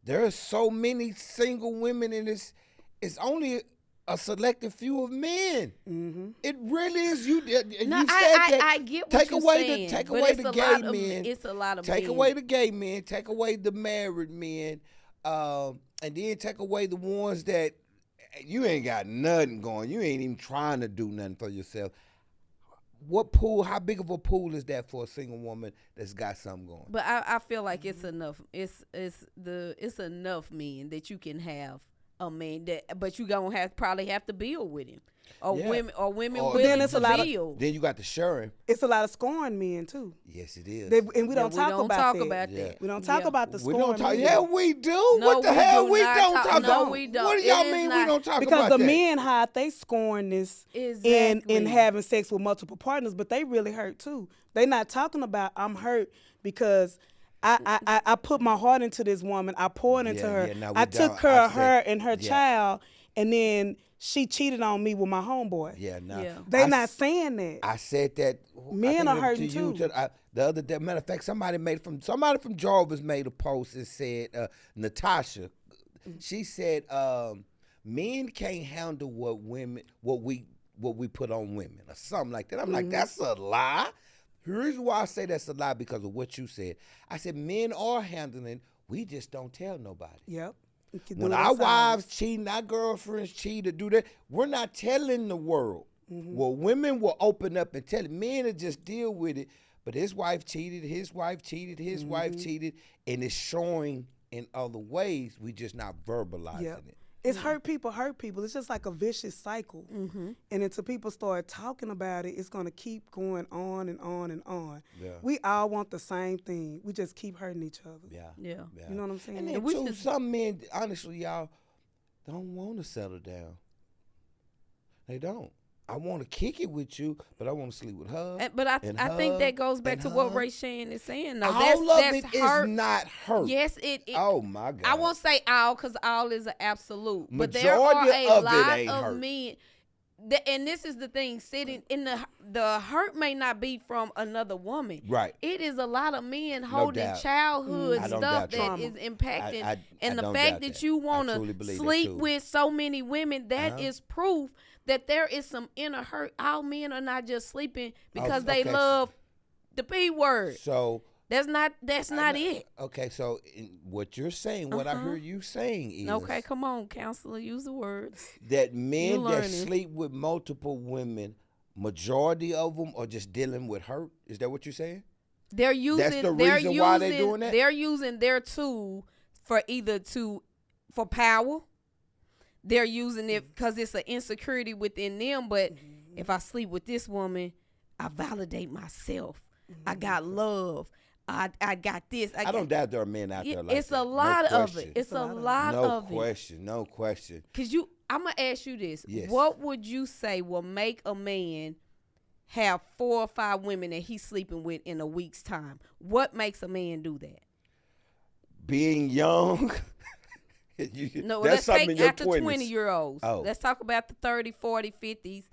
there are so many single women in this. It's only a selective few of men. It really is. You said that. I get what take you're away saying, the take but away it's the a gay lot of- men. it's a lot of take men. away the gay men. Take away the married men, and then take away the ones that you ain't got nothing going. You ain't even trying to do nothing for yourself. What pool? How big of a pool is that for a single woman that's got something going? But I feel like it's enough. It's enough men that you can have a man that, but you gonna probably have to build with him, or Yeah. women Or willing then it's to a lot of- build. Then you got the sharing. It's a lot of scorned men too. Yes, it is. And we don't talk about that. Yeah. We don't talk Yeah. about the We scorned don't talk. men. Yeah, we do. No, What the we hell? do We not don't talk- talk no, about. we don't. What do It y'all is mean we not- don't talk Because about the that? men hide they scornness Exactly. in having sex with multiple partners, but they really hurt too. They not talking about I'm hurt because I put my heart into this woman. I poured into Yeah, her. yeah, no, we I took don't. care I of her and her yeah. child, and then she cheated on me with my homeboy. Yeah, no. Yeah. They not saying that. I said that. Men I are think hurting to you, too. the other day, matter of fact, somebody from Jarvis made a post and said, Natasha, she said, men can't handle what we put on women or something like that. I'm like, that's a lie. The reason why I say that's a lie because of what you said. I said men are handling. We just don't tell nobody. Yep. You can do When it our in silence. wives cheating, our girlfriends cheat or do that, we're not telling the world. Well, women will open up and tell it. Men will just deal with it. But his wife cheated, his wife cheated, his wife cheated, and it's showing in other ways. We just not verbalizing Yep. it. It's hurt people. It's just like a vicious cycle. And until people start talking about it, it's going to keep going on and on and on. Yeah. We all want the same thing. We just keep hurting each other. Yeah. Yeah. You know what I'm saying? And then And we too, should- some men, honestly, y'all, don't want to settle down. They don't. I want to kick it with you, but I want to sleep with her. But I think that goes back to what Reshan is saying. No, that's hurt. Is not hurt. Yes, Oh my God. I won't say all because all is an absolute, but there are Majority a of it lot ain't of hurt. men. And this is the thing: sitting in the hurt may not be from another woman. Right. It is a lot of men holding doubt. childhood I don't stuff doubt that that. is impacting. I And the don't fact doubt that that. you I want truly to believe that sleep too. with so many women, that is Uh-huh. proof that there is some inner hurt. All men are not just sleeping because they okay. love the P word. So That's not it. Okay, so what you're saying, what I hear you saying is Okay, come on, counselor, use the words. that men that learning. sleep with multiple women, majority of them are just dealing with hurt. Is that what you're saying? They're using the reason why they're doing that? They're using their tool for for power. They're using it because it's an insecurity within them. But if I sleep with this woman, I validate myself. I got love. I got this. I don't doubt there are men out there like it's that. a lot No of it. question. It's a lot of it. No question. Cause I'm gonna ask you this. Yes. What would you say will make a man have 4 or 5 women that he's sleeping with in a week's time? What makes a man do that? Being young. No, that's let's something take in your after 20s. 20-year-olds. Oh. Let's talk about the 30, 40, 50s.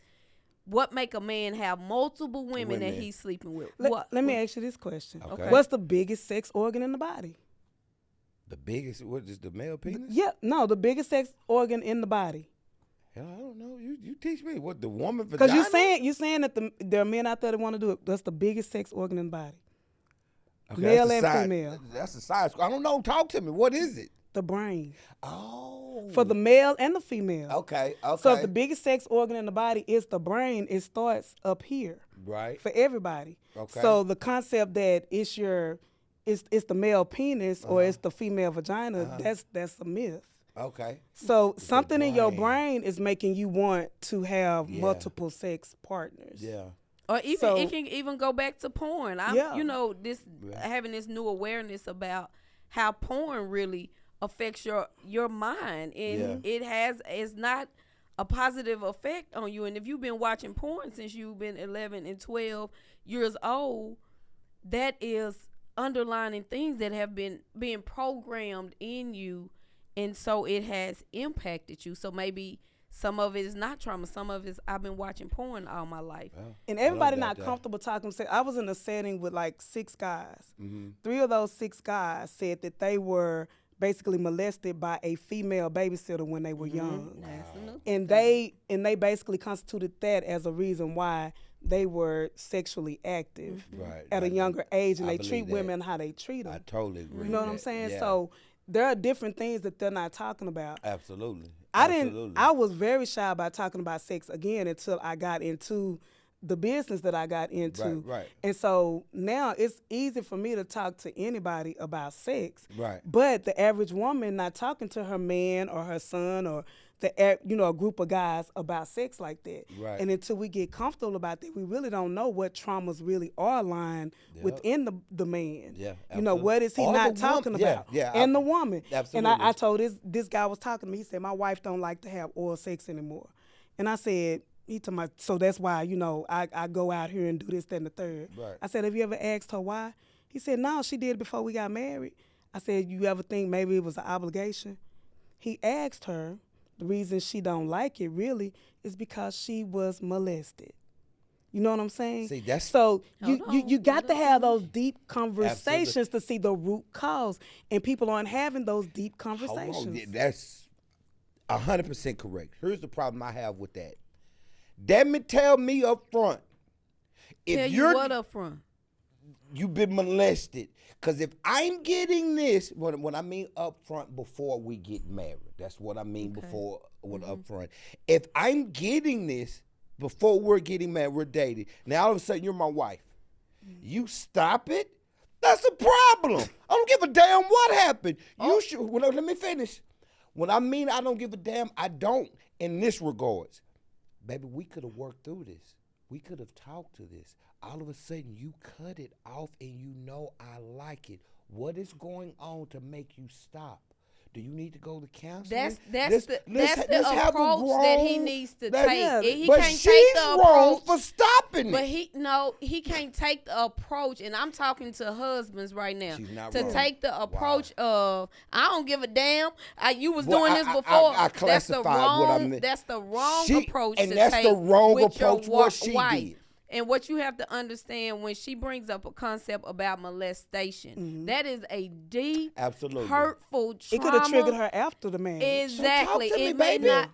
What make a man have multiple women that he's sleeping with? Let me ask you this question. Okay. What's the biggest sex organ in the body? The biggest, what is the male penis? Yeah, no, the biggest sex organ in the body. Hell, I don't know. You teach me what the woman Because vagina. you're saying that there are men out there that want to do it. That's the biggest sex organ in the body. Okay, male that's a and side- female. That's a side. I don't know. Talk to me. What is it? The brain. Oh. For the male and the female. Okay. Okay. So if the biggest sex organ in the body is the brain, it starts up here right. for everybody. Okay. So the concept that it's the male penis or it's the female vagina, that's a myth. Okay. So something in your brain. brain is making you want to have Yeah. multiple sex partners. Yeah. Or even So- it can even go back to porn. Yeah. Having this new awareness about how porn really affects your mind, and it's not a positive effect on you. And if you've been watching porn since you've been 11 and 12 years old, that is underlining things that have been being programmed in you, and so it has impacted you. So maybe some of it is not trauma. Some of it is I've been watching porn all my life. Well, And I everybody don't not doubt that. comfortable talking. I was in a setting with like 6 guys. Mm-hmm. 3 of those 6 guys said that they were basically molested by a female babysitter when they were young. That's enough. And they basically constituted that as a reason why they were sexually active Right. at a younger age, and I they believe treat that. women how they treat them. I totally agree. You know with what I'm that. saying? Yeah. So there are different things that they're not talking about. Absolutely. I was very shy about talking about sex again until I got into the business that I got into. Right. And so now it's easy for me to talk to anybody about sex. Right. But the average woman not talking to her man or her son or a group of guys about sex like that. Right. And until we get comfortable about that, we really don't know what traumas really are lying within the man. Yeah, What is he Or not the talking woman. Yeah, about? yeah, And the woman. absolutely. And I told this guy was talking to me. He said, my wife don't like to have oral sex anymore. And I said, he told me, so that's why, I go out here and do this, that, and the third. Right. I said, have you ever asked her why? He said, no, she did before we got married. I said, you ever think maybe it was an obligation? He asked her, the reason she don't like it really is because she was molested. You know what I'm saying? See, that's- so Hold you on. got to have those deep conversations to see the root cause, and people aren't having those deep conversations. Hold on. That's 100% correct. Here's the problem I have with that. Tell me up front. If Tell you what up front. You've been molested. Because if I'm getting this, when I mean up front before we get married, that's what I mean before up front. If I'm getting this before we're getting married, we're dating. Now all of a sudden you're my wife. You stop it That's a problem. I don't give a damn what happened. You should. Well, let me finish. When I mean I don't give a damn, I don't in this regards. Baby, we could have worked through this. We could have talked to this. All of a sudden, you cut it off and you know I like it. What is going on to make you stop? Do you need to go to counseling? That's the approach that he needs to take. He but can't she's take the wrong approach. for stopping But it. he can't take the approach, and I'm talking to husbands right now. She's not to wrong. take the approach of I don't give a damn. You was Well, doing this before. I That's the classified what I wrong. meant. That's the wrong approach and to that's take the wrong with approach your what she wife. did. And what you have to understand when she brings up a concept about molestation, that is a deep, Absolutely. hurtful trauma. It could have triggered her after the marriage. Exactly. So talk to me, It may baby. not.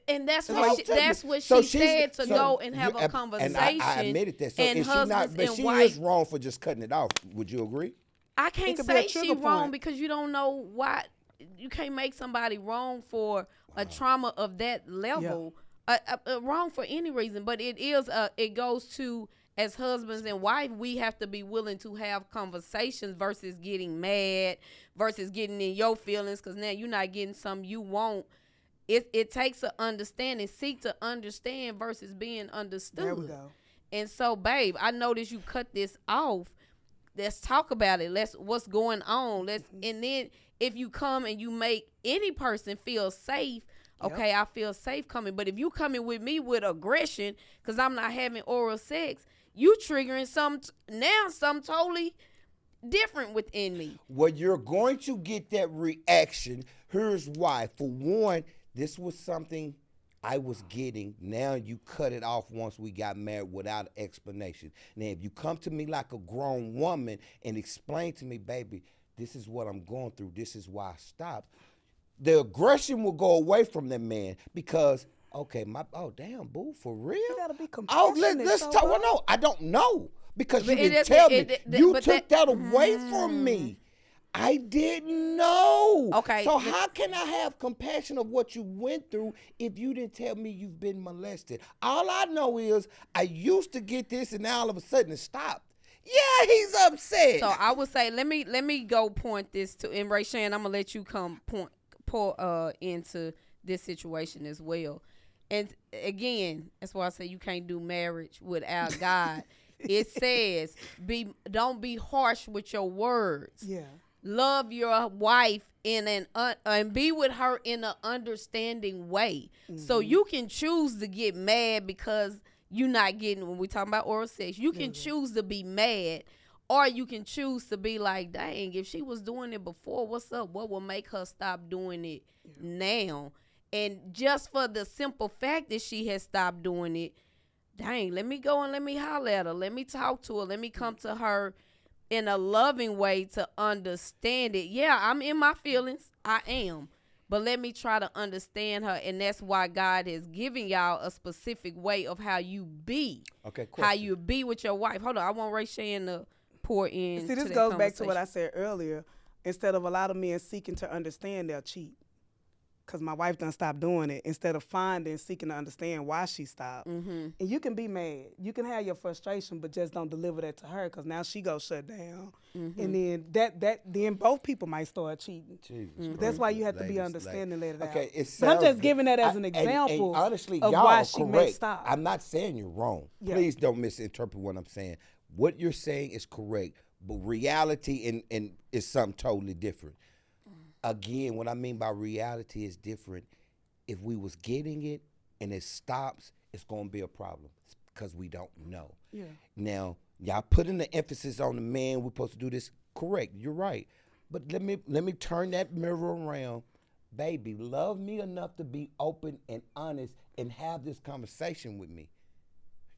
And that's what So she she's- said to so go and have you- a conversation. And I admitted that. So and is she not? husbands But and she wives. is wrong for just cutting it off. Would you agree? I can't could be a say she trigger wrong point. because you don't know why. You can't make somebody wrong for a trauma of that level. Wrong for any reason, but it is. It goes to, as husbands and wife, we have to be willing to have conversations versus getting mad, versus getting in your feelings, because now you're not getting something you want. It takes an understanding, seek to understand versus being understood. There we go. And so, babe, I noticed you cut this off. Let's talk about it. What's going on. And then if you come and you make any person feel safe, okay, I feel safe coming. But if you coming with me with aggression, because I'm not having oral sex, you triggering something totally different within me. Well, you're going to get that reaction. Here's why. For one, this was something I was getting. Now you cut it off once we got married without explanation. Now, if you come to me like a grown woman and explain to me, baby, this is what I'm going through. This is why I stopped. The aggression will go away from that man because, okay, damn, boo, for real? You gotta be Oh, compassionate. let's talk. Well, no, I don't know because you But it didn't is- tell me. it- You but took that away from me. I didn't know. Okay. So how can I have compassion of what you went through if you didn't tell me you've been molested? All I know is I used to get this and now all of a sudden it stopped. Yeah, he's upset. So I would say, let me go point this to, and Reshan, I'm gonna let you pour into this situation as well. And again, that's why I say you can't do marriage without God. It says, don't be harsh with your words. Yeah. Love your wife and be with her in an understanding way. So you can choose to get mad because you're not getting, when we talking about oral sex, you can choose to be mad, or you can choose to be like, dang, if she was doing it before, what's up? What will make her stop doing it now? And just for the simple fact that she has stopped doing it, dang, let me go and let me holler at her. Let me talk to her. Let me come to her in a loving way to understand it. Yeah, I'm in my feelings. I am. But let me try to understand her. And that's why God has given y'all a specific way of how you be. Okay, How question. you be with your wife. Hold on. I want Reshan to pour in. See, this goes back to what I said earlier. Instead of a lot of men seeking to understand, they'll cheat. Because my wife done stopped doing it. Instead of seeking to understand why she stopped. Mm-hmm. And you can be mad. You can have your frustration, but just don't deliver that to her because now she goes shut down. Mm-hmm. And then then both people might start cheating. Jesus Mm-hmm. That's why Christ, you have to be ladies, understanding, let it out. Okay, it But I'm sounds just giving that as an and example honestly, of y'all why are she may correct. stop. I'm not saying you're wrong. Yeah. Please don't misinterpret what I'm saying. What you're saying is correct, but reality and is something totally different. Again, what I mean by reality is different. If we was getting it and it stops, it's going to be a problem because we don't know. Yeah. Now, y'all putting the emphasis on the man, we're supposed to do this. Correct, you're right. But let me turn that mirror around. Baby, love me enough to be open and honest and have this conversation with me.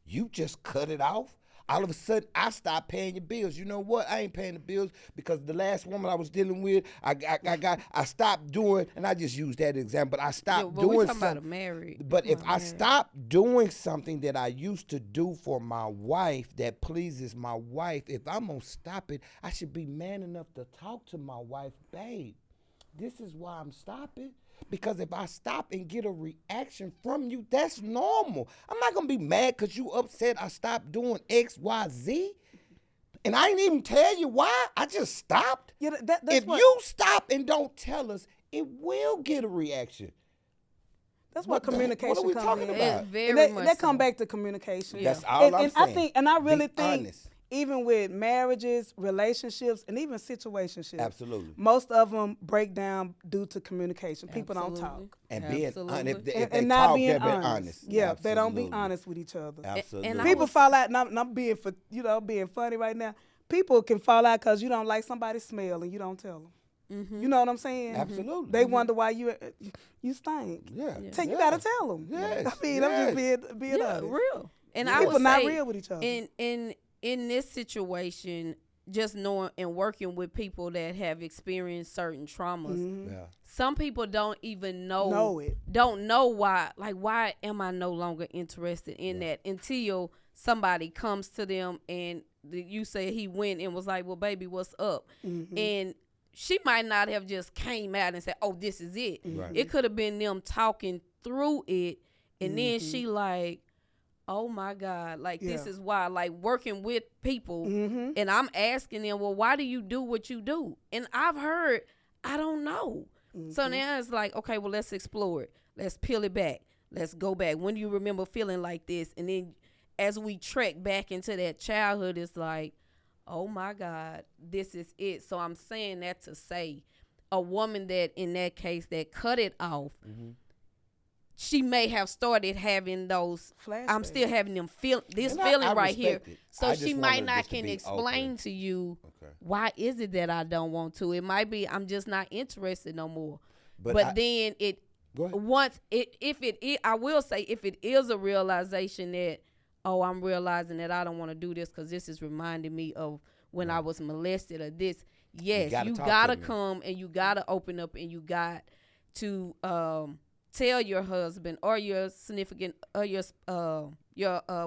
You just cut it off. All of a sudden, I stopped paying your bills. You know what? I ain't paying the bills because the last woman I was dealing with, I stopped doing, and I just used that example. But I stopped but we doing talking about a something. married. But if I stop doing something that I used to do for my wife that pleases my wife, if I'm gonna stop it, I should be man enough to talk to my wife, babe. This is why I'm stopping. Because if I stop and get a reaction from you, that's normal. I'm not going to be mad because you upset I stopped doing X, Y, Z. And I ain't even tell you why. I just stopped. Yeah, that's If what, you stop and don't tell us, it will get a reaction. that's what what the heck- communication what are we comes talking in. about? It's very And that, much that come so. back to communication. Yeah. That's all I'm and saying. I think, and I really Be think, honest. even with marriages, relationships, and even situationships, Absolutely. most of them break down due to communication. People don't Absolutely. talk. And being Absolutely. honest. If And, they and not talk, being they're being honest. honest. Yeah, they don't be Absolutely. honest with each other. Absolutely. I People was- fall out, and I'm being being funny right now. People can fall out because you don't like somebody's smell and you don't tell them. Mm-hmm. You know what I'm saying? Absolutely. They wonder why you stink. Yeah. You gotta tell them. Yes. I mean, I'm just being Yeah, honest. real. And I People would not say real with each other. in this situation, just knowing and working with people that have experienced certain traumas, Mhm. Yeah. some people don't even Know it. don't know why. Like, why am I no longer interested in that until somebody comes to them and you say he went and was like, well, baby, what's up? Mhm. And she might not have just came out and said, oh, this is it. Right. It could have been them talking through it, and then she like, oh my God, like this Yeah. is why, like working with people, Mhm. and I'm asking them, well, why do you do what you do? And I've heard, I don't know. So now it's like, okay, well, let's explore it. Let's peel it back. Let's go back. When do you remember feeling like this? And then as we trek back into that childhood, it's like, oh my God, this is it. So I'm saying that to say a woman that in that case that cut it off, she may have started having those. I'm still having them this And I feeling right here. respect it. So I she just might want her not just to can be explain open. to you Okay. why is it that I don't want to. It might be I'm just not interested no more. But But I- then it Go ahead. once it if it is, I will say if it is a realization that I'm realizing that I don't want to do this because this is reminding me of when I was molested or this. Yes, gotta you talk gotta to me. come and you gotta open up and you got to tell your husband or your significant or your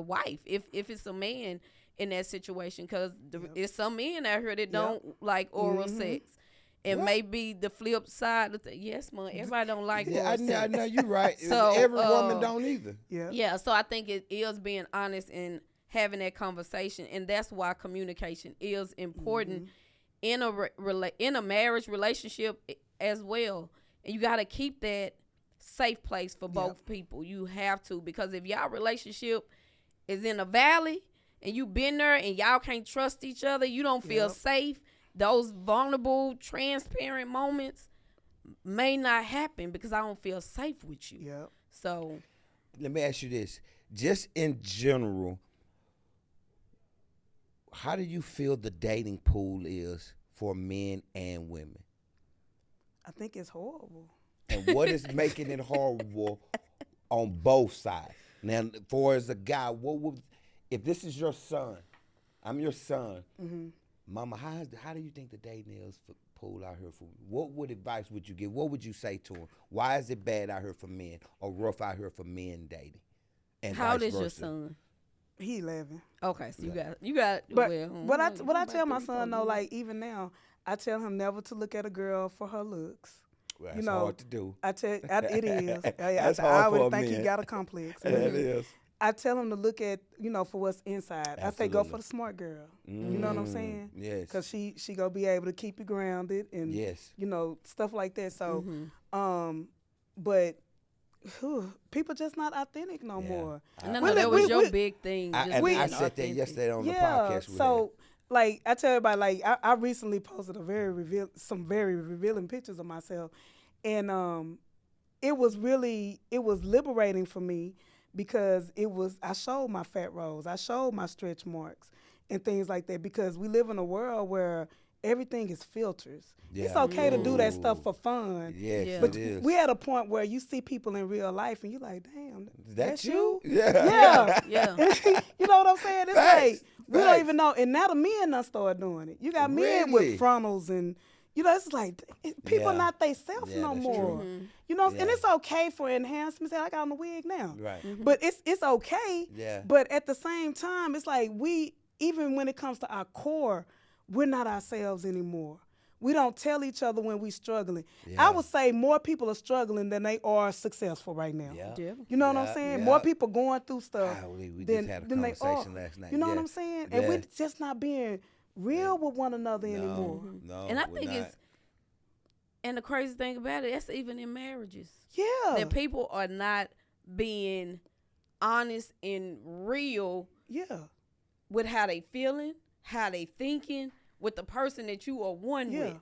wife if it's a man in that situation because it's some men out here that don't like oral sex. And maybe the flip side of yes, man, everybody don't like oral I sex. know you're right. So, Every woman don't either. Yeah, so I think it is being honest and having that conversation, and that's why communication is important in a marriage relationship as well. And you got to keep that safe place for both people. You have to, because if y'all relationship is in a valley and you been there and y'all can't trust each other, you don't feel safe. Those vulnerable, transparent moments may not happen because I don't feel safe with you. Yep. So Let me ask you this. Just in general, how do you feel the dating pool is for men and women? I think it's horrible. And what is making it horrible on both sides? Now, for as a guy, what would, if this is your son, I'm your son, Mama, how do you think the dating is for pool out here for? What advice would you give? What would you say to him? Why is it bad out here for men or rough out here for men dating? And how old vice is your versa? son? He 11. Okay, so you got. But well, what I about tell my 3, son 4 though, years. like even now, I tell him never to look at a girl for her looks. Well, You that's know, hard to do. it is. That's I hard already for a think he man. got a complex. That is. I tell him to look at, for what's inside. I say go Absolutely. for the smart girl. You know what I'm saying? Yes. Because she gonna be able to keep you grounded and Yes. stuff like that. So, but people just not authentic no Yeah. more. No, We that li- was we- your we- big thing. I just being said that authentic. yesterday on the Yeah. podcast. we So, like I tell everybody, like I recently posted some very revealing pictures of myself, and it was liberating for me because I showed my fat rolls, I showed my stretch marks and things like that because we live in a world where everything is filters. It's Yeah. okay to do that Ooh. stuff for fun. Yes, Yeah. But it is. we at a point where you see people in real life and you're like, damn, That's you? Yeah. Yeah. Yeah. You know what I'm saying? It's Facts. like we don't Facts. even know. And now the men done started doing it. You got men Really? with frontals and it's like people Yeah. not they self Yeah, no that's more. true. You know, and Yeah. it's okay for enhancements. I got on the wig now. Right. But it's okay. Yeah. But at the same time, it's like even when it comes to our core, we're not ourselves anymore. We don't tell each other when we're struggling. Yeah. I would say more people are struggling than they are successful right now. Yeah. Yeah. You know what I'm Yeah, saying? yeah. More people going through stuff Golly, we than just had a they are. conversation last night. You know what Yeah. I'm saying? And Yeah. we're just not being real with one another No, anymore. no, And I we're think not. it's, and the crazy thing about it, that's even in marriages. Yeah. That people are not being honest and real Yeah. with how they feeling, how they thinking, with the person that you are one Yeah. with.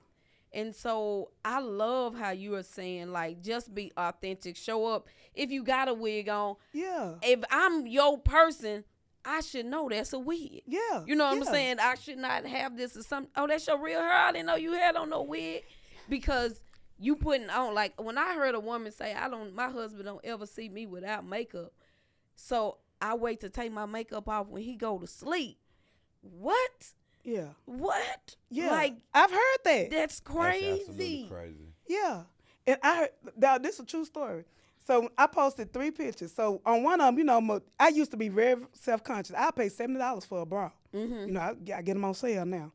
And so I love how you are saying, like, just be authentic, show up. If you got a wig on, Yeah. if I'm your person, I should know that's a wig. Yeah. You know what I'm Yeah. saying? I should not have this or something. Oh, that's your real hair? I didn't know you had on no wig. Because you putting on, like, when I heard a woman say, my husband don't ever see me without makeup. So I wait to take my makeup off when he go to sleep. What? Yeah. What? Yeah. Like, I've heard that. that's That's crazy. absolutely crazy. Yeah. And I heard, now this is a true story. So I posted 3 pictures. So on one of them, you know, I used to be very self-conscious. I pay $70 for a bra. Mm-hmm. You know, I get them on sale now.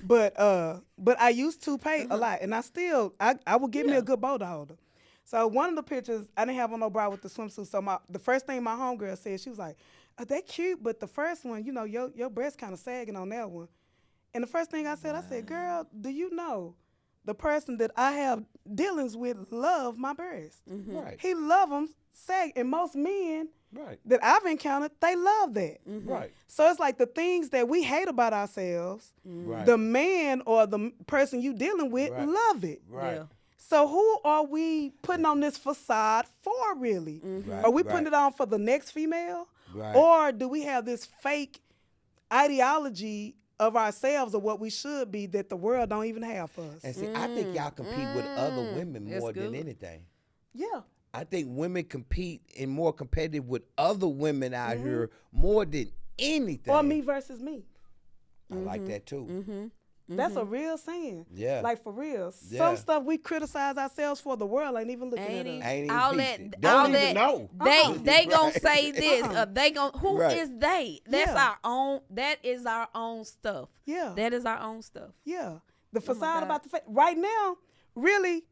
But I used to pay a lot, and I would give me Yeah. a good boat holder. So one of the pictures, I didn't have on no bra with the swimsuit. So the first thing my homegirl said, she was like, "Oh, they cute, but the first one, you know, your breast kind of sagging on that one." And the first thing I said, "Girl, do you know the person that I have dealings with love my breasts? Mm-hmm. Right. He love them sag, and most men Right. that I've encountered, they love that. Mm-hmm. Right. So it's like the things that we hate about ourselves, Right. the man or the person you dealing with Right. love it. Right. Yeah. So who are we putting on this facade for, really? Right. Are we Right. putting it on for the next female? Right. Or do we have this fake ideology of ourselves or what we should be that the world don't even have for us? And see, I think y'all compete with other women That's more than good. anything. Yeah. I think women compete and more competitive with other women out here more than anything. Or me versus me. I like that too. Mm-hmm. That's a real saying. Yeah. Like for real. Yeah. Some stuff we criticize ourselves for, the world ain't even looking Ain't at even, us. Ain't even all peeped that, it. all Don't even that. know. They gonna Right. say this. They gonna who Right. is they? That's Yeah. our own. That is our own stuff. Yeah. That is our own stuff. Yeah. The Oh my facade God. about the right now, really,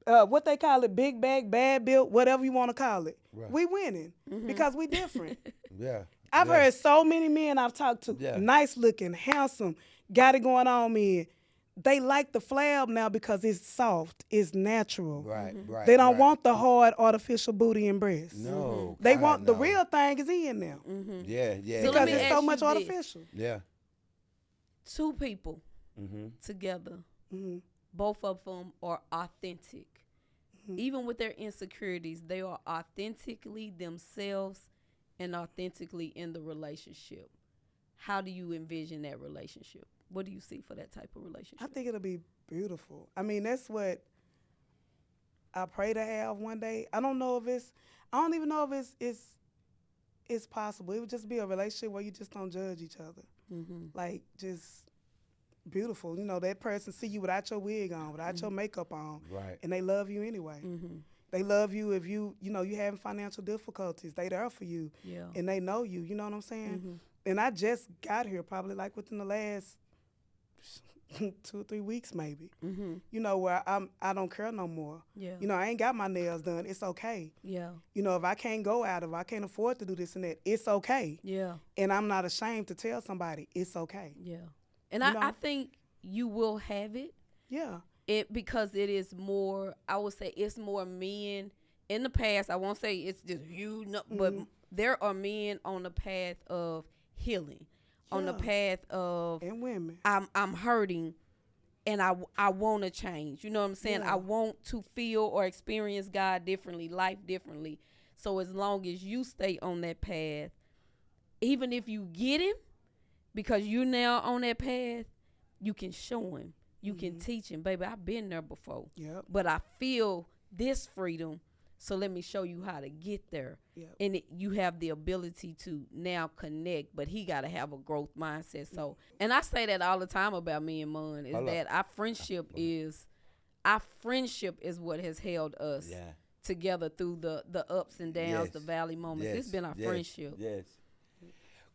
what they call it, big bag, bad built, whatever you want to call it. Right. We winning because we different. Yeah. I've Yeah. heard so many men I've talked to, Yeah. nice looking, handsome, got it going on, men. They like the flab now because it's soft, it's natural. Right. Right. They don't right. want the hard artificial booty and breasts. No. They God, want the no. real thing is in now Yeah. Yeah. So let because me it's ask so you much this. artificial. Yeah. Two people Mm-hmm. together, Mhm. both of them are authentic. Even with their insecurities, they are authentically themselves and authentically in the relationship. How do you envision that relationship? What do you see for that type of relationship? I think it'll be beautiful. I mean, that's what I pray to have one day. I don't even know if it's possible. It would just be a relationship where you just don't judge each other. Mm-hmm. Like, just beautiful. You know, that person see you without your wig on, without your makeup on, Right. and they love you anyway. Mm-hmm. They love you if you having financial difficulties. They there for you, Yeah. and they know you. You know what I'm saying? Mm-hmm. And I just got here probably like within the last 2 or 3 weeks maybe. Mm-hmm. You know, where I don't care no more. Yeah. You know, I ain't got my nails done. It's okay. Yeah. You know, if I can't go out, if I can't afford to do this and that, it's okay. Yeah. And I'm not ashamed to tell somebody it's okay. Yeah. And You I know? think you will have it. Yeah. It because it is more, I would say it's more men in the past. I won't say it's just you know, but there are men on the path of healing, on the Yeah. path of And women. I'm hurting and I want to change. You know what I'm saying? Yeah. I want to feel or experience God differently, life differently. So as long as you stay on that path, even if you get him, because you're now on that path, you can show him. You can teach him, baby, I've been there before. Yep. But I feel this freedom, so let me show you how to get there. Yep. And you have the ability to now connect, but he got to have a growth mindset. So, and I say that all the time about me and Mon, is Hold up. that our friendship is what has held us Yeah. together through the ups and downs, Yes. the valley moments. Yes. It's been our Yes. friendship. Yes.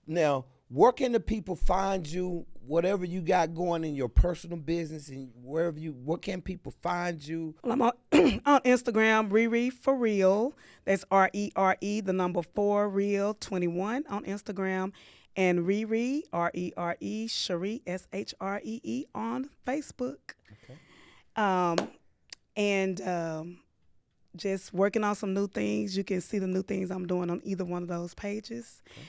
Now, where can the people find you? Whatever you got going in your personal business and wherever you, where can people find you? Well, I'm on, on Instagram, Rere for real. That's RERE, the number 4 real 21 on Instagram, and Rere RERE Shree SHREE on Facebook. Okay. Um, and just working on some new things. You can see the new things I'm doing on either one of those pages. Okay.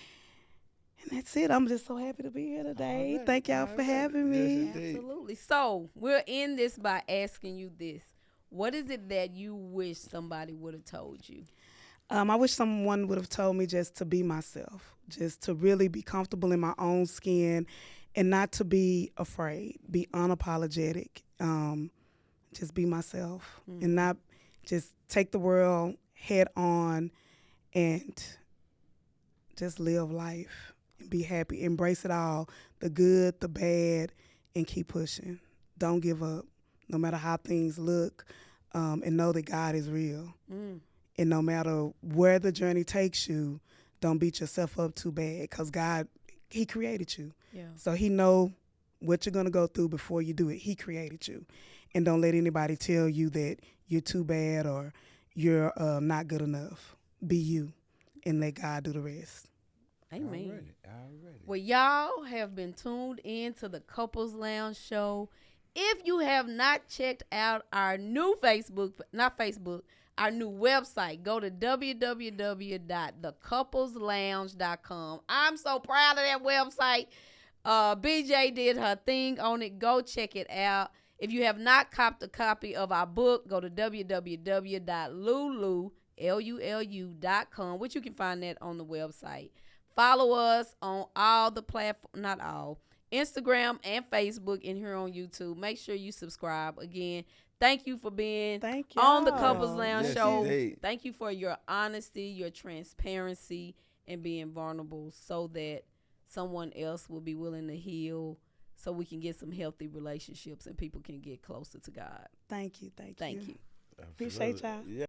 And that's it. I'm just so happy to be here today. All right, Thank y'all all for right. having Yes, me. indeed. Absolutely. So we'll end this by asking you this. What is it that you wish somebody would have told you? I wish someone would have told me just to be myself, just to really be comfortable in my own skin and not to be afraid, be unapologetic, just be myself and not just take the world head on and just live life and be happy. Embrace it all, the good, the bad, and keep pushing. Don't give up, no matter how things look, and know that God is real. And no matter where the journey takes you, don't beat yourself up too bad because God, he created you. Yeah. So he know what you're going to go through before you do it. He created you. And don't let anybody tell you that you're too bad or you're not good enough. Be you and let God do the rest. Amen. Already. Well, y'all have been tuned in to the Couples Lounge show. If you have not checked out our new our new website, go to www.thecouplesllounge.com. I'm so proud of that website. BJ did her thing on it. Go check it out. If you have not copped a copy of our book, go to www.lulu.com, which you can find that on the website. Follow us on all the platforms, not all, Instagram and Facebook, and here on YouTube. Make sure you subscribe. Again, thank you for being on the Couples Lounge show. Indeed. Thank you for your honesty, your transparency, and being vulnerable so that someone else will be willing to heal so we can get some healthy relationships and people can get closer to God. Thank you. Thank you. Appreciate y'all. Yeah.